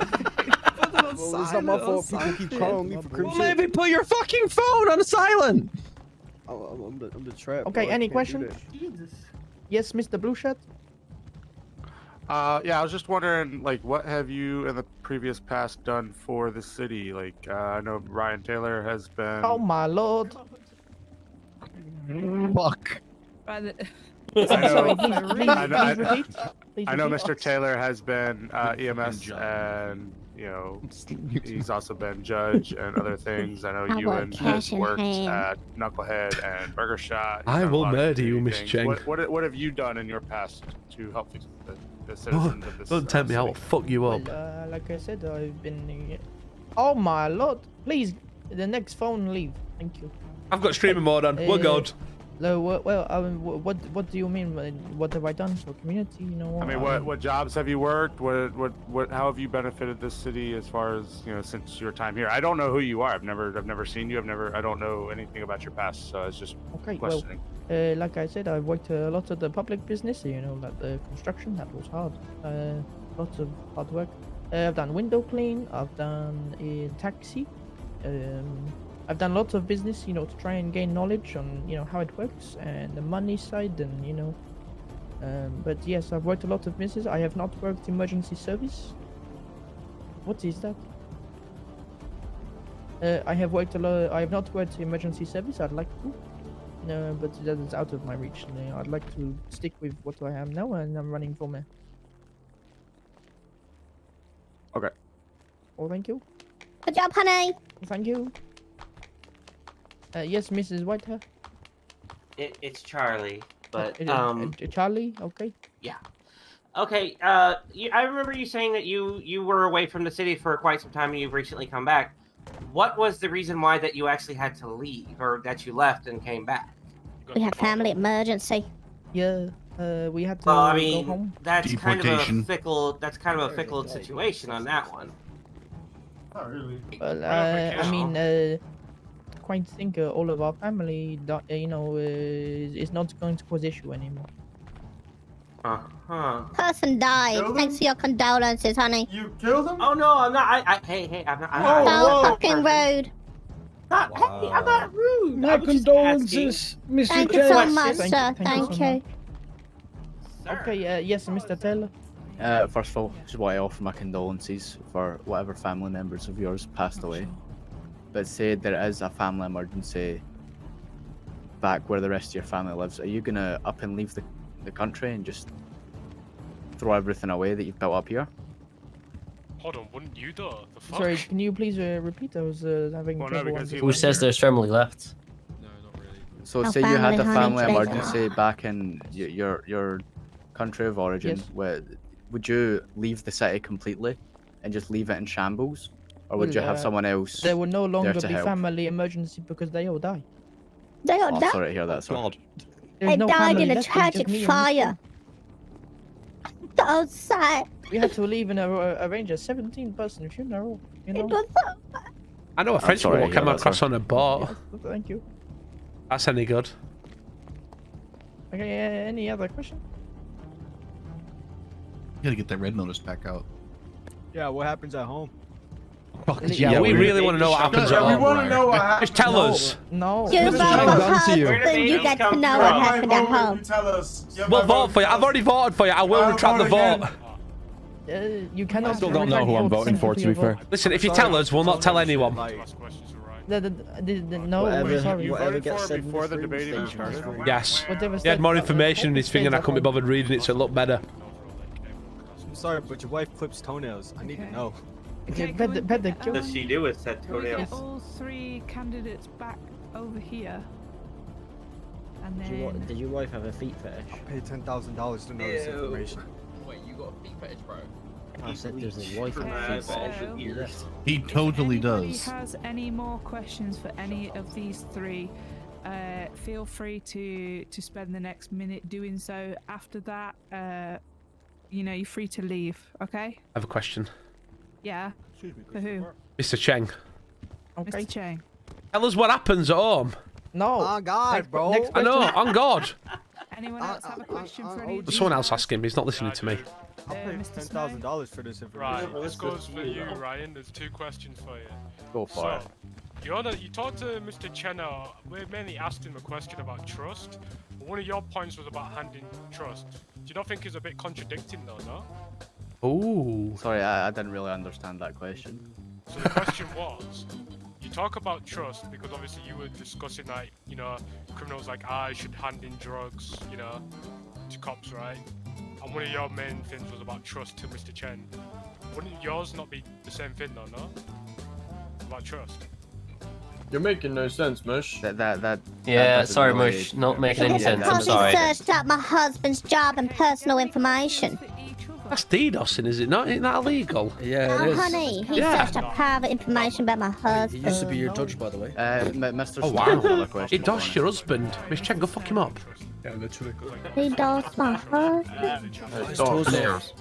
Well, it's not my fault. People keep calling me for crib Well, shit. maybe put your fucking phone on silent! I'm the trap. Okay, bro. I any can't do questions? that. Yes, Mr. Blue Shirt. Yeah, I was just wondering, like, what have you in the previous past done for the city? Like, I know Ryan Taylor has been. Oh my lord. Fuck. I know, Sorry, please repeat. Please I know repeat. Mr. Taylor has been EMS, and he's also been judge and other things. I know I Ewan work has cash in worked hand. at Knucklehead and Burger Shot. He's I done a will lot of murder you, community Miss things. Cheng. What have you done in your past to help the citizens of this? Don't tempt me, I will fuck you up. Well, like I said, I've been. Oh my lord! Please, the next phone, leave. Thank you. I've got streaming mode on. We're good. No, what do you mean? What have I done for community? I mean, what jobs have you worked? How have you benefited this city as far as since your time here? I don't know who you are. I've never seen you. I don't know anything about your past. So I was just questioning. Well, like I said, I've worked a lot of the public business. Like the construction, that was hard. Lots of hard work. I've done window clean. I've done a taxi. I've done lots of business, to try and gain knowledge on, how it works and the money side and, but yes, I've worked a lot of business. I have not worked emergency service. What is that? I have worked a lot. I have not worked emergency service. I'd like to, but that is out of my reach. I'd like to stick with what I am now, and I'm running for mayor. Okay. Oh, thank you. Good job, honey. Thank you. Yes, Mrs. Whitehair. It's Charlie, but Charlie. Okay. Yeah. Okay. I remember you saying that you were away from the city for quite some time, and you've recently come back. What was the reason why that you actually had to leave, or that you left and came back? We had family emergency. Yeah. We had to Well, I go mean, home. that's kind of a Deportation. fickle. That's kind of a fickle situation on that one. Not really. Well, I mean, quite think all of our family, is not going to cause issue anymore. Person died. Thanks for your condolences, honey. You killed him? Oh no, I'm not. Hey, I'm not. So fucking rude. Hey, I'm not rude. My condolences, Mr. Thank you so James. much, sir. Thank you. Okay, yes, Mr. Taylor. First of all, just want to offer my condolences for whatever family members of yours passed away. But say there is a family emergency back where the rest of your family lives, are you gonna up and leave the country and just throw everything away that you've built up here? Hold on, wouldn't you though? The fuck? Sorry, can you please repeat? I was having Well, no, trouble. because Who says there's family left? So Our say you had family, a honey, family today. emergency back in your country of origin, Yes. where would you leave the city completely and just leave it in shambles, or would you have someone else There will no longer there to be help? family emergency because they all die. They all Oh, died. sorry to hear that. Sorry. There's They no died family in a left, it's tragic just me and fire. So sad. We had to leave and arrange a 17-person funeral. You know. It was so I know a French sorry woman to came hear that, across sir. on a boat. Yes, thank you. That's any good. Okay, any other question? You gotta get that red notice back out. Yeah, what happens at home? Yeah, we really want to know what happens at we home. want to know what happens. Just tell us. No. You Mr. vote Chang, for done to you. husband, you get to know what happened at home. Tell us. Yeah, We'll my vote for you. I've already voted for you. I will I'll retract the vote vote. again. You cannot. I still don't know who I'm voting for, to be fair. Listen, if you tell us, we'll not tell anyone. No, Whatever- sorry. whatever gets said before the in debate even station is started? free. Yes. Whatever He had said- more information in his thing and I couldn't be bothered reading it, so it looked better. I'm sorry, but your wife clips toenails. I need to know. Okay, better kill. What does she do with said Can we get toenails? all three candidates back over here? And then... Did your wife have a feet fetish? I'll pay $10,000 to know this information. Wait, you got a feet fetish, bro? I said there's a wife with Okay, a feet fetish. so He totally anybody does. has any more questions for any of these three, feel free to spend the next minute doing so. After that, you know, you're free to leave, okay? I have a question. Yeah. For who? Mr. Cheng, Okay. Mr. Chang. tell us what happens at home. No. Oh God, bro. next I know, on God. Anyone else have a question for any of There's these someone else guys? asking me. He's not listening to me. I'll pay $10,000 for this information. Right, this goes for you, Ryan. There's two questions for you. Go for it. You talked to Mr. Chenna. We mainly asked him a question about trust. One of your points was about handing trust. Do you not think it's a bit contradicting, though, no? Ooh. Sorry, I didn't really understand that question. So the question was, you talk about trust because obviously you were discussing like, you know, criminals like I should hand in drugs, you know, to cops, right? And one of your main things was about trust to Mr. Chen. Wouldn't yours not be the same thing though, no? About trust. You're making no sense, Mush. That Yeah, doesn't sorry, really- Mush. Not making any sense. I'm Because he sorry. searched up my husband's job and personal information. That's DDoSing, is it not? Isn't that illegal? Oh, honey, he searched up private information about my husband. He used to be your judge, by the way. Mr. Oh, Snow, wow. another question. He DOSed your husband. Miss Chen, go fuck him up. Yeah, literally. He does my husband.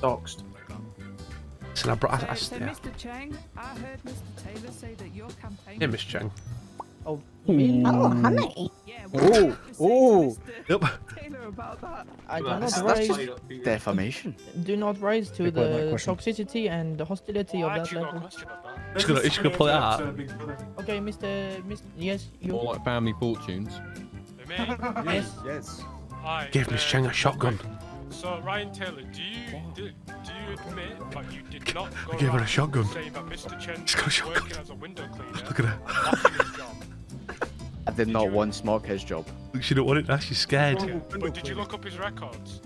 Doxed. Listen, I brought. So, Mr. Chang, I heard Mr. Taylor say that your campaign... Hey, Miss Cheng. Oh, Oh, honey. Yeah, Oh. Yep. Taylor about that. I do not rise. Defamation. Do not rise to Big one, my the question. toxicity and the hostility of that level. He's gonna pull it out. Okay, Mr. Yes, you. More like family fortunes. Yes. Yes. Hi. Give Miss Cheng a shotgun. So Ryan Taylor, do you admit that you did not go I gave her a around shotgun. saying that Mr. Chen She's got a was shotgun. working as a window cleaner? Look at her. lacking his job? I did not once mock his job. Look, she don't want it now. She's scared. But did you look up his records?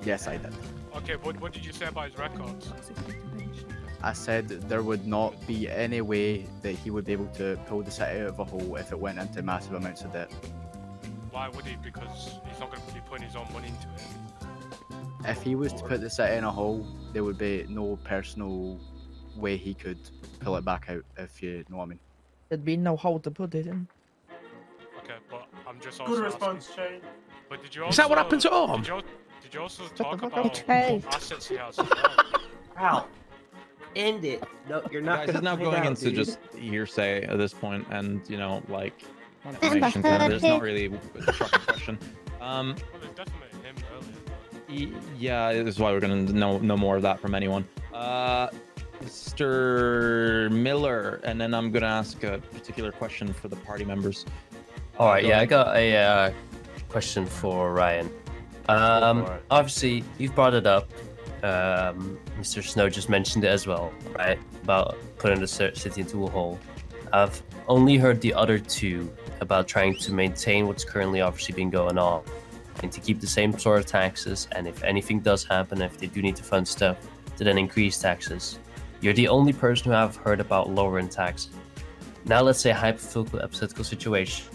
Yes, I did. Okay, what did you say about his records? I said there would not be any way that he would be able to pull the city out of a hole if it went into massive amounts of debt. Why would he? Because he's not going to be putting his own money into it. If he was to put the city in a hole, there would be no personal way he could pull it back out, if you know what I mean. There'd be no hole to put it in. Okay, but I'm just also Good asking- response, Shane. But did you Is that what also- happens at home? Did you also talk fuck about up. Betrayed. what assets he has as well? Ow. End it. No, you're not Guys, gonna it's now find going out, into dude. just hearsay at this point, and you know, like Amber information. Heard There's it. not really a shocking question. Well, they defamated him earlier. Yeah, this is why we're gonna know more of that from anyone. Mr. Miller, and then I'm gonna ask a particular question for the party members. All right, Go yeah, I ahead. got a question for Ryan. Obviously, you've brought it up. Mr. Snow just mentioned it as well, right? About putting the city into a hole. I've only heard the other two about trying to maintain what's currently obviously been going on and to keep the same sort of taxes. And if anything does happen, if they do need to fund stuff, to then increase taxes. You're the only person who have heard about lowering tax. Now let's say a hypothetical situation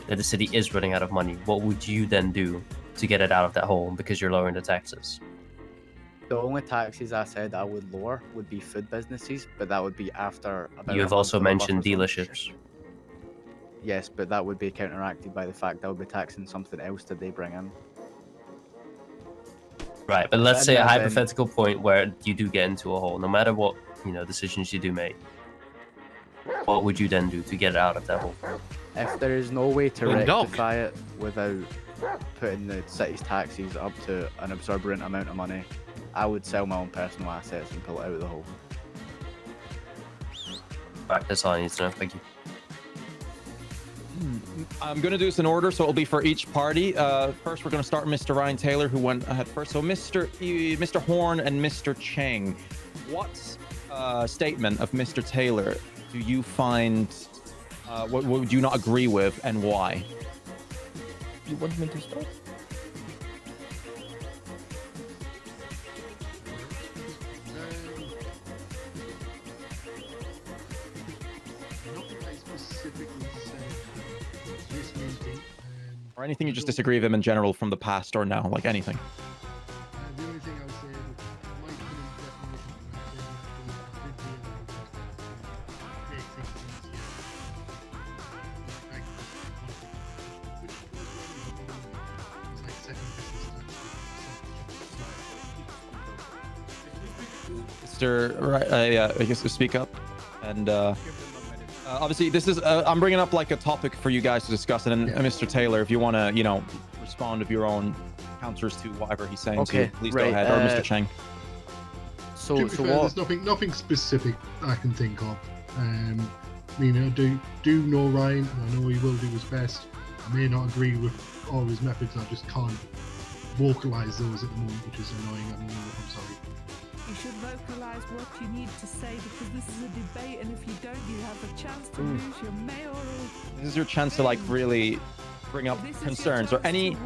that the city is running out of money. What would you then do to get it out of that hole because you're lowering the taxes? The only taxes I said I would lower would be food businesses, but that would be after about You a have month also or a month mentioned or so. dealerships. Yes, but that would be counteracted by the fact I would be taxing something else that they bring in. Right, but let's And say a then- hypothetical point where you do get into a hole, no matter what, decisions you do make. What would you then do to get it out of that hole? If there is no way to Well, dog. rectify it without putting the city's taxes up to an absorbent amount of money, I would sell my own personal assets and pull it out of the hole. Right, that's all I need to know. Thank you. I'm going to do this in order, so it'll be for each party. First, we're going to start with Mr. Ryan Taylor, who went ahead first. So Mr. Horn and Mr. Cheng, what statement of Mr. Taylor do you find, what would you not agree with, and why? You want me to start? Or anything you just disagree with him in general from the past or now, like anything. The only thing I would say is my Mr. Right, yeah, I guess to speak up. And obviously, this is I'm bringing up like a topic for you guys to discuss. And then Mr. Taylor, if you want to, respond with your own counters to whatever he's saying to you, please go ahead. Or Mr. Cheng. To be fair, there's nothing specific I can think of. I mean, I do know Ryan, and I know he will do his best. I may not agree with all his methods. I just can't vocalize those at the moment, which is annoying. I'm sorry. You should vocalize what you need to say because this is a debate, and if you don't, you have a chance to Ooh. lose your mayoral. This is your chance to like really bring up concerns or any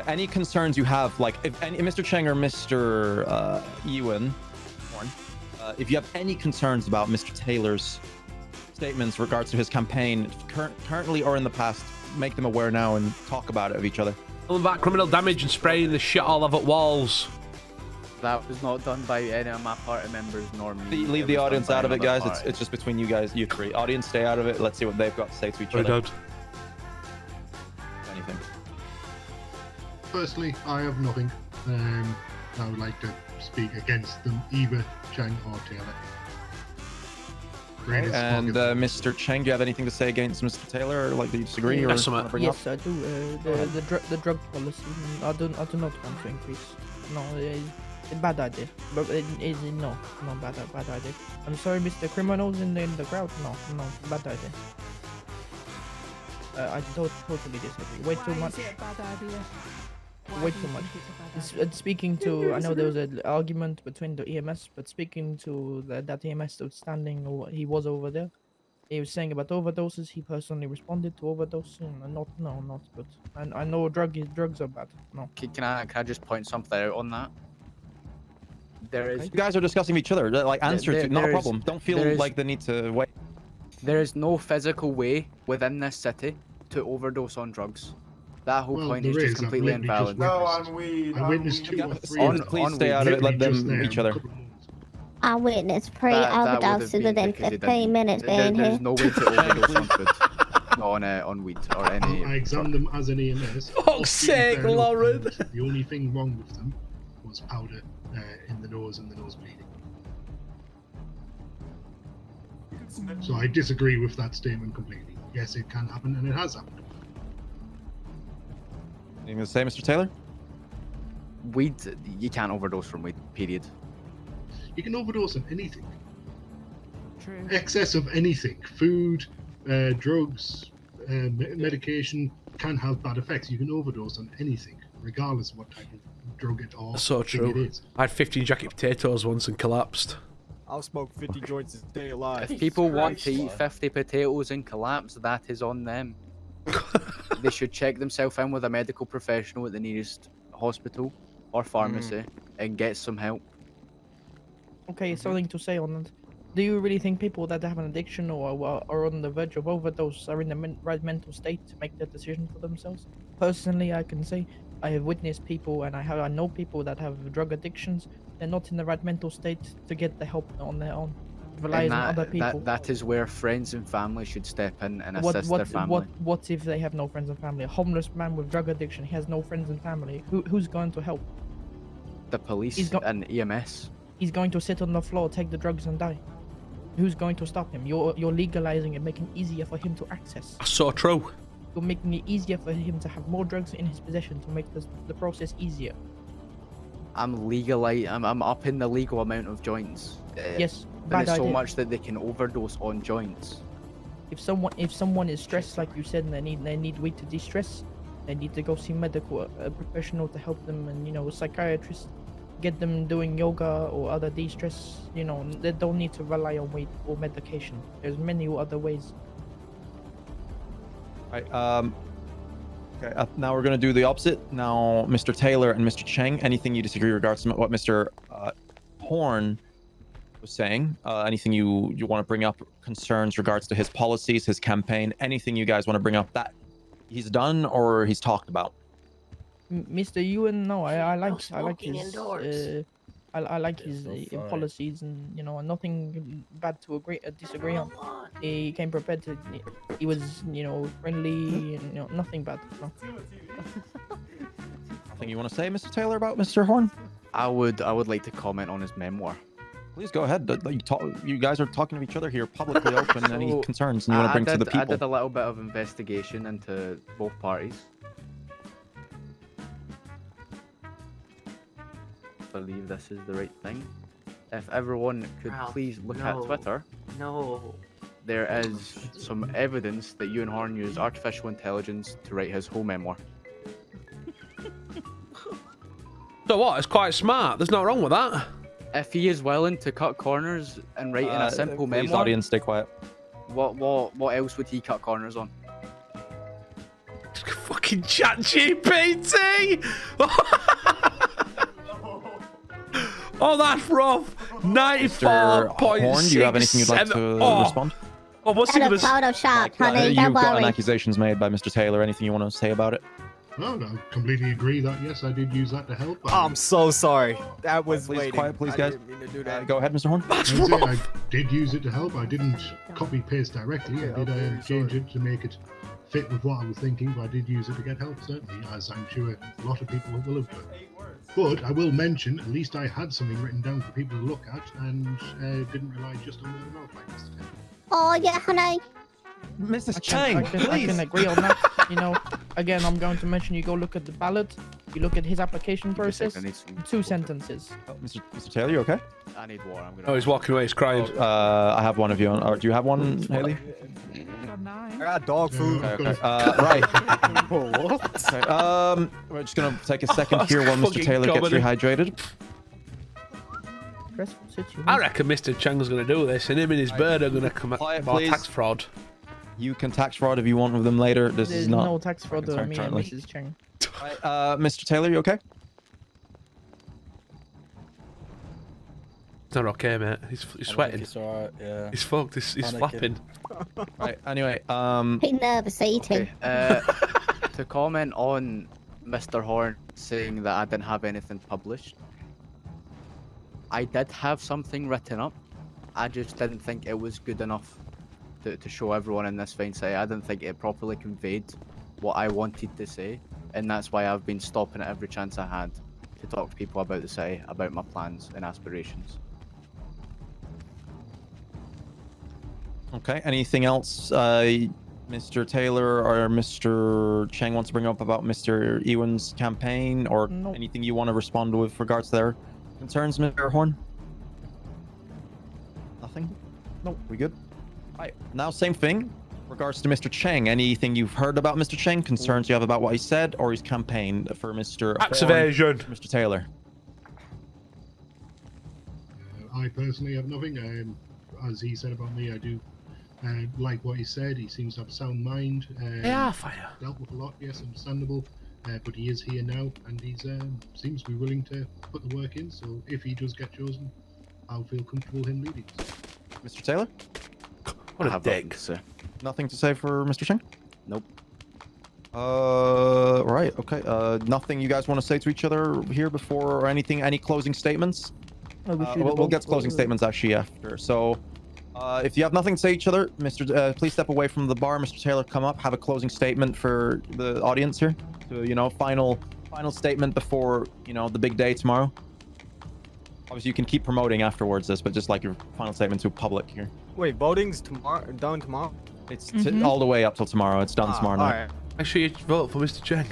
any concerns you have. Like if any, Mr. Cheng or Mr. Ewan, if you have any concerns about Mr. Taylor's statements regards to his campaign, currently or in the past, make them aware now and talk about it with each other. Telling about criminal damage and spraying the shit all over walls. That was not done by any of my party members nor me. Leave It the was audience done by out of it, another guys. party. It's just between you guys, you three. Audience, stay out of it. Let's see what they've got to say to each Very other. good. Anything. Personally, I have nothing. I would like to speak against them, either Chang or Taylor. Greatest And pocket- Mr. Cheng, do you have anything to say against Mr. Taylor, or like do you disagree, or Yes, wanna bring Yes, up? I do. The drug policy. I do not want to increase. No, it's a bad idea. But no, bad idea. I'm sorry, Mr. Criminals in the crowd. No, bad idea. I totally disagree. Way too much. Is it a bad idea? Way too much. Speaking to, I know there was an argument between the EMS, but speaking to that EMS that was standing, or he was over there, he was saying about overdoses. He personally responded to overdose. Not good. And I know drugs are bad. No. Can I just point something out on that? There is. You guys are discussing each other. Like, answer to, not a there is- problem. Don't feel there is- like the need to wait. There is no physical way within this city to overdose on drugs. That whole Well, point there is is, just I've completely literally just invalid. No, on weed. I witnessed two or three. On- Please on stay weed. out of it. Let Literally just them there, each other. I witnessed three That would've overdoses been within because he 15 minutes being There's here. no way to overdose on food, not on weed or any. I examined them as an EMS. Fuck's sake, Fair enough, Lauren. and The only thing wrong with them was powder in the nose and the nose bleeding. So I disagree with that statement completely. Yes, it can happen, and it has happened. Anything to say, Mr. Taylor? Weed, you can't overdose from weed. Period. You can overdose on anything. True. Excess of anything, food, drugs, medication can have bad effects. You can overdose on anything, regardless of what type of drug it or So thing it true. is. I had 15 jacket potatoes once and collapsed. I'll smoke 50 joints a day alive. If people want to eat 50 potatoes and collapse, that is on them. They should check themselves in with a medical professional at the nearest hospital or pharmacy and get some help. Okay, something to say on that. Do you really think people that have an addiction or are on the verge of overdose are in the right mental state to make that decision for themselves? Personally, I can say I have witnessed people and I know people that have drug addictions. They're not in the right mental state to get the help on their own. Relies on other people. That is where friends and family should step in and assist their family. What if they have no friends and family? A homeless man with drug addiction, he has no friends and family. Who's going to help? The police and EMS. He's going to sit on the floor, take the drugs and die. Who's going to stop him? You're legalizing it, making it easier for him to access. So true. You're making it easier for him to have more drugs in his possession to make the process easier. I'm upping the legal amount of joints. Yes, but it's so idea. much that they can overdose on joints. If someone is stressed, like you said, and they need weed to de-stress, they need to go see a professional to help them, and a psychiatrist, get them doing yoga or other de-stress. They don't need to rely on weed or medication. There's many other ways. Right. Okay. Now we're gonna do the opposite. Now, Mr. Taylor and Mr. Cheng, anything you disagree regards to what Mr. Horn was saying? Anything you want to bring up? Concerns regards to his policies, his campaign? Anything you guys want to bring up that he's done or he's talked about? Mr. Ewan, no, I like his I like his policies, and nothing bad to disagree on. He came prepared to. He was friendly, and nothing bad. No. Anything you want to say, Mr. Taylor, about Mr. Horn? I would like to comment on his memoir. Please go ahead. You guys are talking to each other here, publicly open. Any concerns you want to bring to the people? I did a little bit of investigation into both parties. Believe this is the right thing. If everyone could please look at Twitter. No. There is some evidence that Ewan Horn used artificial intelligence to write his whole memoir. So what? It's quite smart. There's nothing wrong with that. If he is willing to cut corners and write in a simple please, memoir, audience, stay quiet. What else would he cut corners on? Fucking ChatGPT! Oh, that's rough. 94.67. Horn, do you have anything you'd like to respond? Oh, what's he gonna Photoshop, honey, You've don't gotten worry. accusations made by Mr. Taylor. Anything you want to say about it? No, I completely agree that yes, I did use that to help. I'm so sorry. That was Please, waiting. quiet, please, I guys. didn't mean to do that. Go ahead, Mr. Horn. I did use it to help. I didn't copy paste directly. I did change it to make it fit with what I was thinking, but I did use it to get help, certainly, as I'm sure a lot of people will have done. But I will mention, at least I had something written down for people to look at, and didn't rely just on word of mouth like this. Oh, yeah, honey. Mrs. I can agree on that. Again, I'm going to mention you go look at the ballot, you look at his application process, 2 sentences. Mr. Taylor, you okay? I need water. I'm gonna. Oh, he's walking away. He's crying. I have one of you on. Or do you have one, Haley? I got dog food. Okay. Right. What? Okay, we're just gonna take a second here while Mr. Taylor gets rehydrated. I reckon Mr. Cheng's gonna do this, and him and his bird are gonna come out about please. tax fraud. You can tax fraud if you want with them later. This There's is not. no tax fraud on me and currently. Mrs. Cheng. Right, Mr. Taylor, you okay? It's not okay, mate. He's sweating. It's alright, yeah. He's fucked. He's flapping. Right. Anyway, He's nervous eating. To comment on Mr. Horn saying that I didn't have anything published, I did have something written up. I just didn't think it was good enough to show everyone in this fine city. I didn't think it properly conveyed what I wanted to say, and that's why I've been stopping at every chance I had to talk to people about the city, about my plans and aspirations. Okay. Anything else, Mr. Taylor or Mr. Cheng wants to bring up about Mr. Ewan's campaign, or anything you want to respond with regards to their concerns, Mr. Horn? Nothing? Nope. We good? Right. Now, same thing. Regards to Mr. Cheng, anything you've heard about Mr. Cheng, concerns you have about what he said, or his campaign for Mr. Tax Horn, evasion. Mr. Taylor? I personally have nothing. As he said about me, I do like what he said. He seems to have a sound mind. Yeah, fire. Dealt with a lot, yes, understandable. But he is here now, and he's seems to be willing to put the work in. So if he does get chosen, I feel comfortable him leading. Mr. Taylor? What a dick. Nothing to say for Mr. Cheng? Nope. Right, okay. Nothing you guys want to say to each other here before or anything? Any closing statements? We'll get to closing statements actually after. So, if you have nothing to say to each other, please step away from the bar. Mr. Taylor, come up. Have a closing statement for the audience here. To, final statement before, the big day tomorrow. Obviously, you can keep promoting afterwards this, but just like your final statement to public here. Wait, voting's tomorrow? Done tomorrow? It's all the way up till tomorrow. It's done tomorrow night. Alright. Make sure you vote for Mr. Cheng.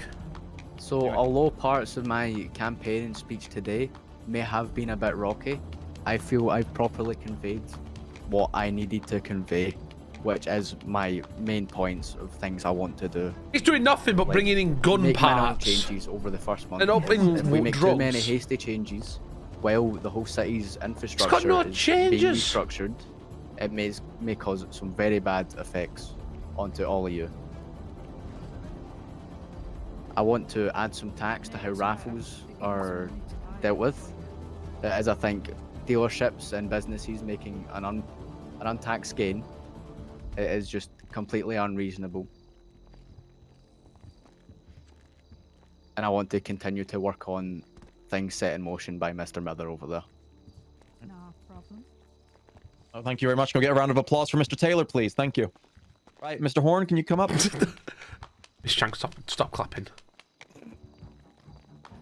So, although parts of my campaign and speech today may have been a bit rocky, I feel I've properly conveyed what I needed to convey, which is my main points of things I want to do. He's doing nothing but bringing in gun make minor parts. changes over the first month. And opening If we make drugs. too many hasty changes, while the whole city's infrastructure no is being changes. restructured, it may cause some very bad effects onto all of you. I want to add some tax to how raffles are dealt with, as I think dealerships and businesses making an untaxed gain is just completely unreasonable. And I want to continue to work on things set in motion by Mr. Miller over there. No problem. Oh, thank you very much. Can we get a round of applause for Mr. Taylor, please? Thank you. Right, Mr. Horn, can you come up? Miss Chang, stop clapping.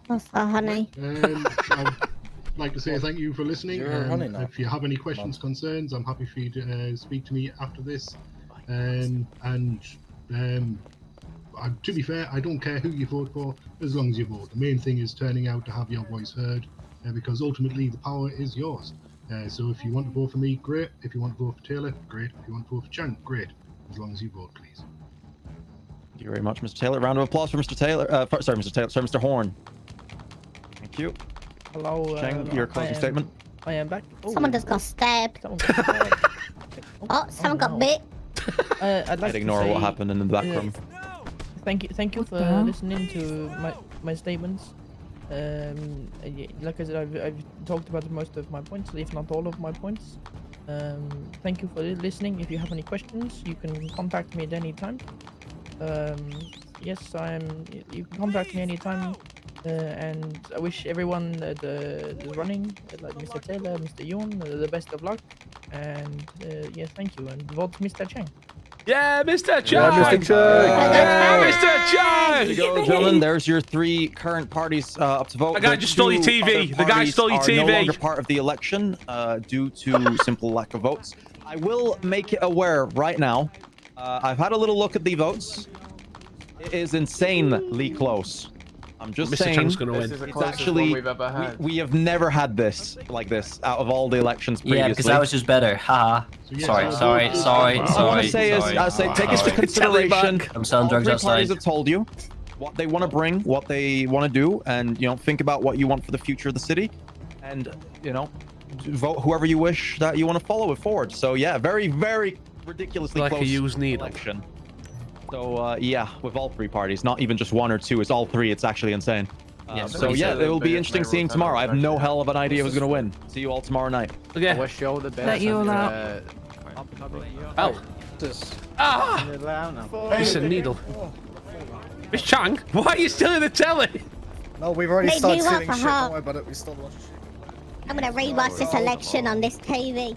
What's that, honey? I'd like to say thank you for listening. You're honey now. If you have any questions, concerns, I'm happy for you to speak to me after this. To be fair, I don't care who you vote for, as long as you vote. The main thing is turning out to have your voice heard, because ultimately the power is yours. So if you want to vote for me, great. If you want to vote for Taylor, great. If you want to vote for Chang, great. As long as you vote, please. Thank you very much, Mr. Taylor. Round of applause for Mr. Taylor. Mr. Horn. Thank you. Hello. Chang, your closing statement. I am back. Someone just got stabbed. Someone got bit. I'd like I'd ignore to what say, happened in the back room. Thank you for listening to my statements. Like I said, I've talked about most of my points, if not all of my points. Thank you for listening. If you have any questions, you can contact me at any time. Yes, you can contact me anytime. And I wish everyone the running, like Mr. Taylor, Mr. Yoon, the best of luck. And yeah, thank you. And vote Mr. Chang. Yeah, Mr. Chang! Yeah, Mr. Chang! Yeah, Mr. Chang! There you go, gentlemen. There's your 3 current parties up to vote. The guy just stole your TV. The guy stole your TV. No longer part of the election due to simple lack of votes. I will make it aware right now. I've had a little look at the votes. It is insanely close. I'm just Mr. saying. Chang's gonna win. It's This is the closest actually one we've ever had. we have never had this like this out of all the elections previously. Yeah, because that was just better. Haha. Sorry. All I want to say is, take into consideration. I'm selling drugs all 3 outside. parties have told you what they want to bring, what they want to do, and think about what you want for the future of the city, and vote whoever you wish that you want to follow it forward. So yeah, very, very ridiculously Like a close used needle. election. So yeah, with all 3 parties, not even just 1 or 2, it's all 3. It's actually insane. So yeah, it will be interesting seeing tomorrow. I have no hell of an idea who's going to win. See you all tomorrow night. Okay. I wish you all the best. Let you all and, out. Oh. It's a needle. Miss Chang, why are you still in the telly? No, we've already They started do stealing have shit. a Don't heart. worry about it. We still watch. I'm gonna rewatch this election on this TV.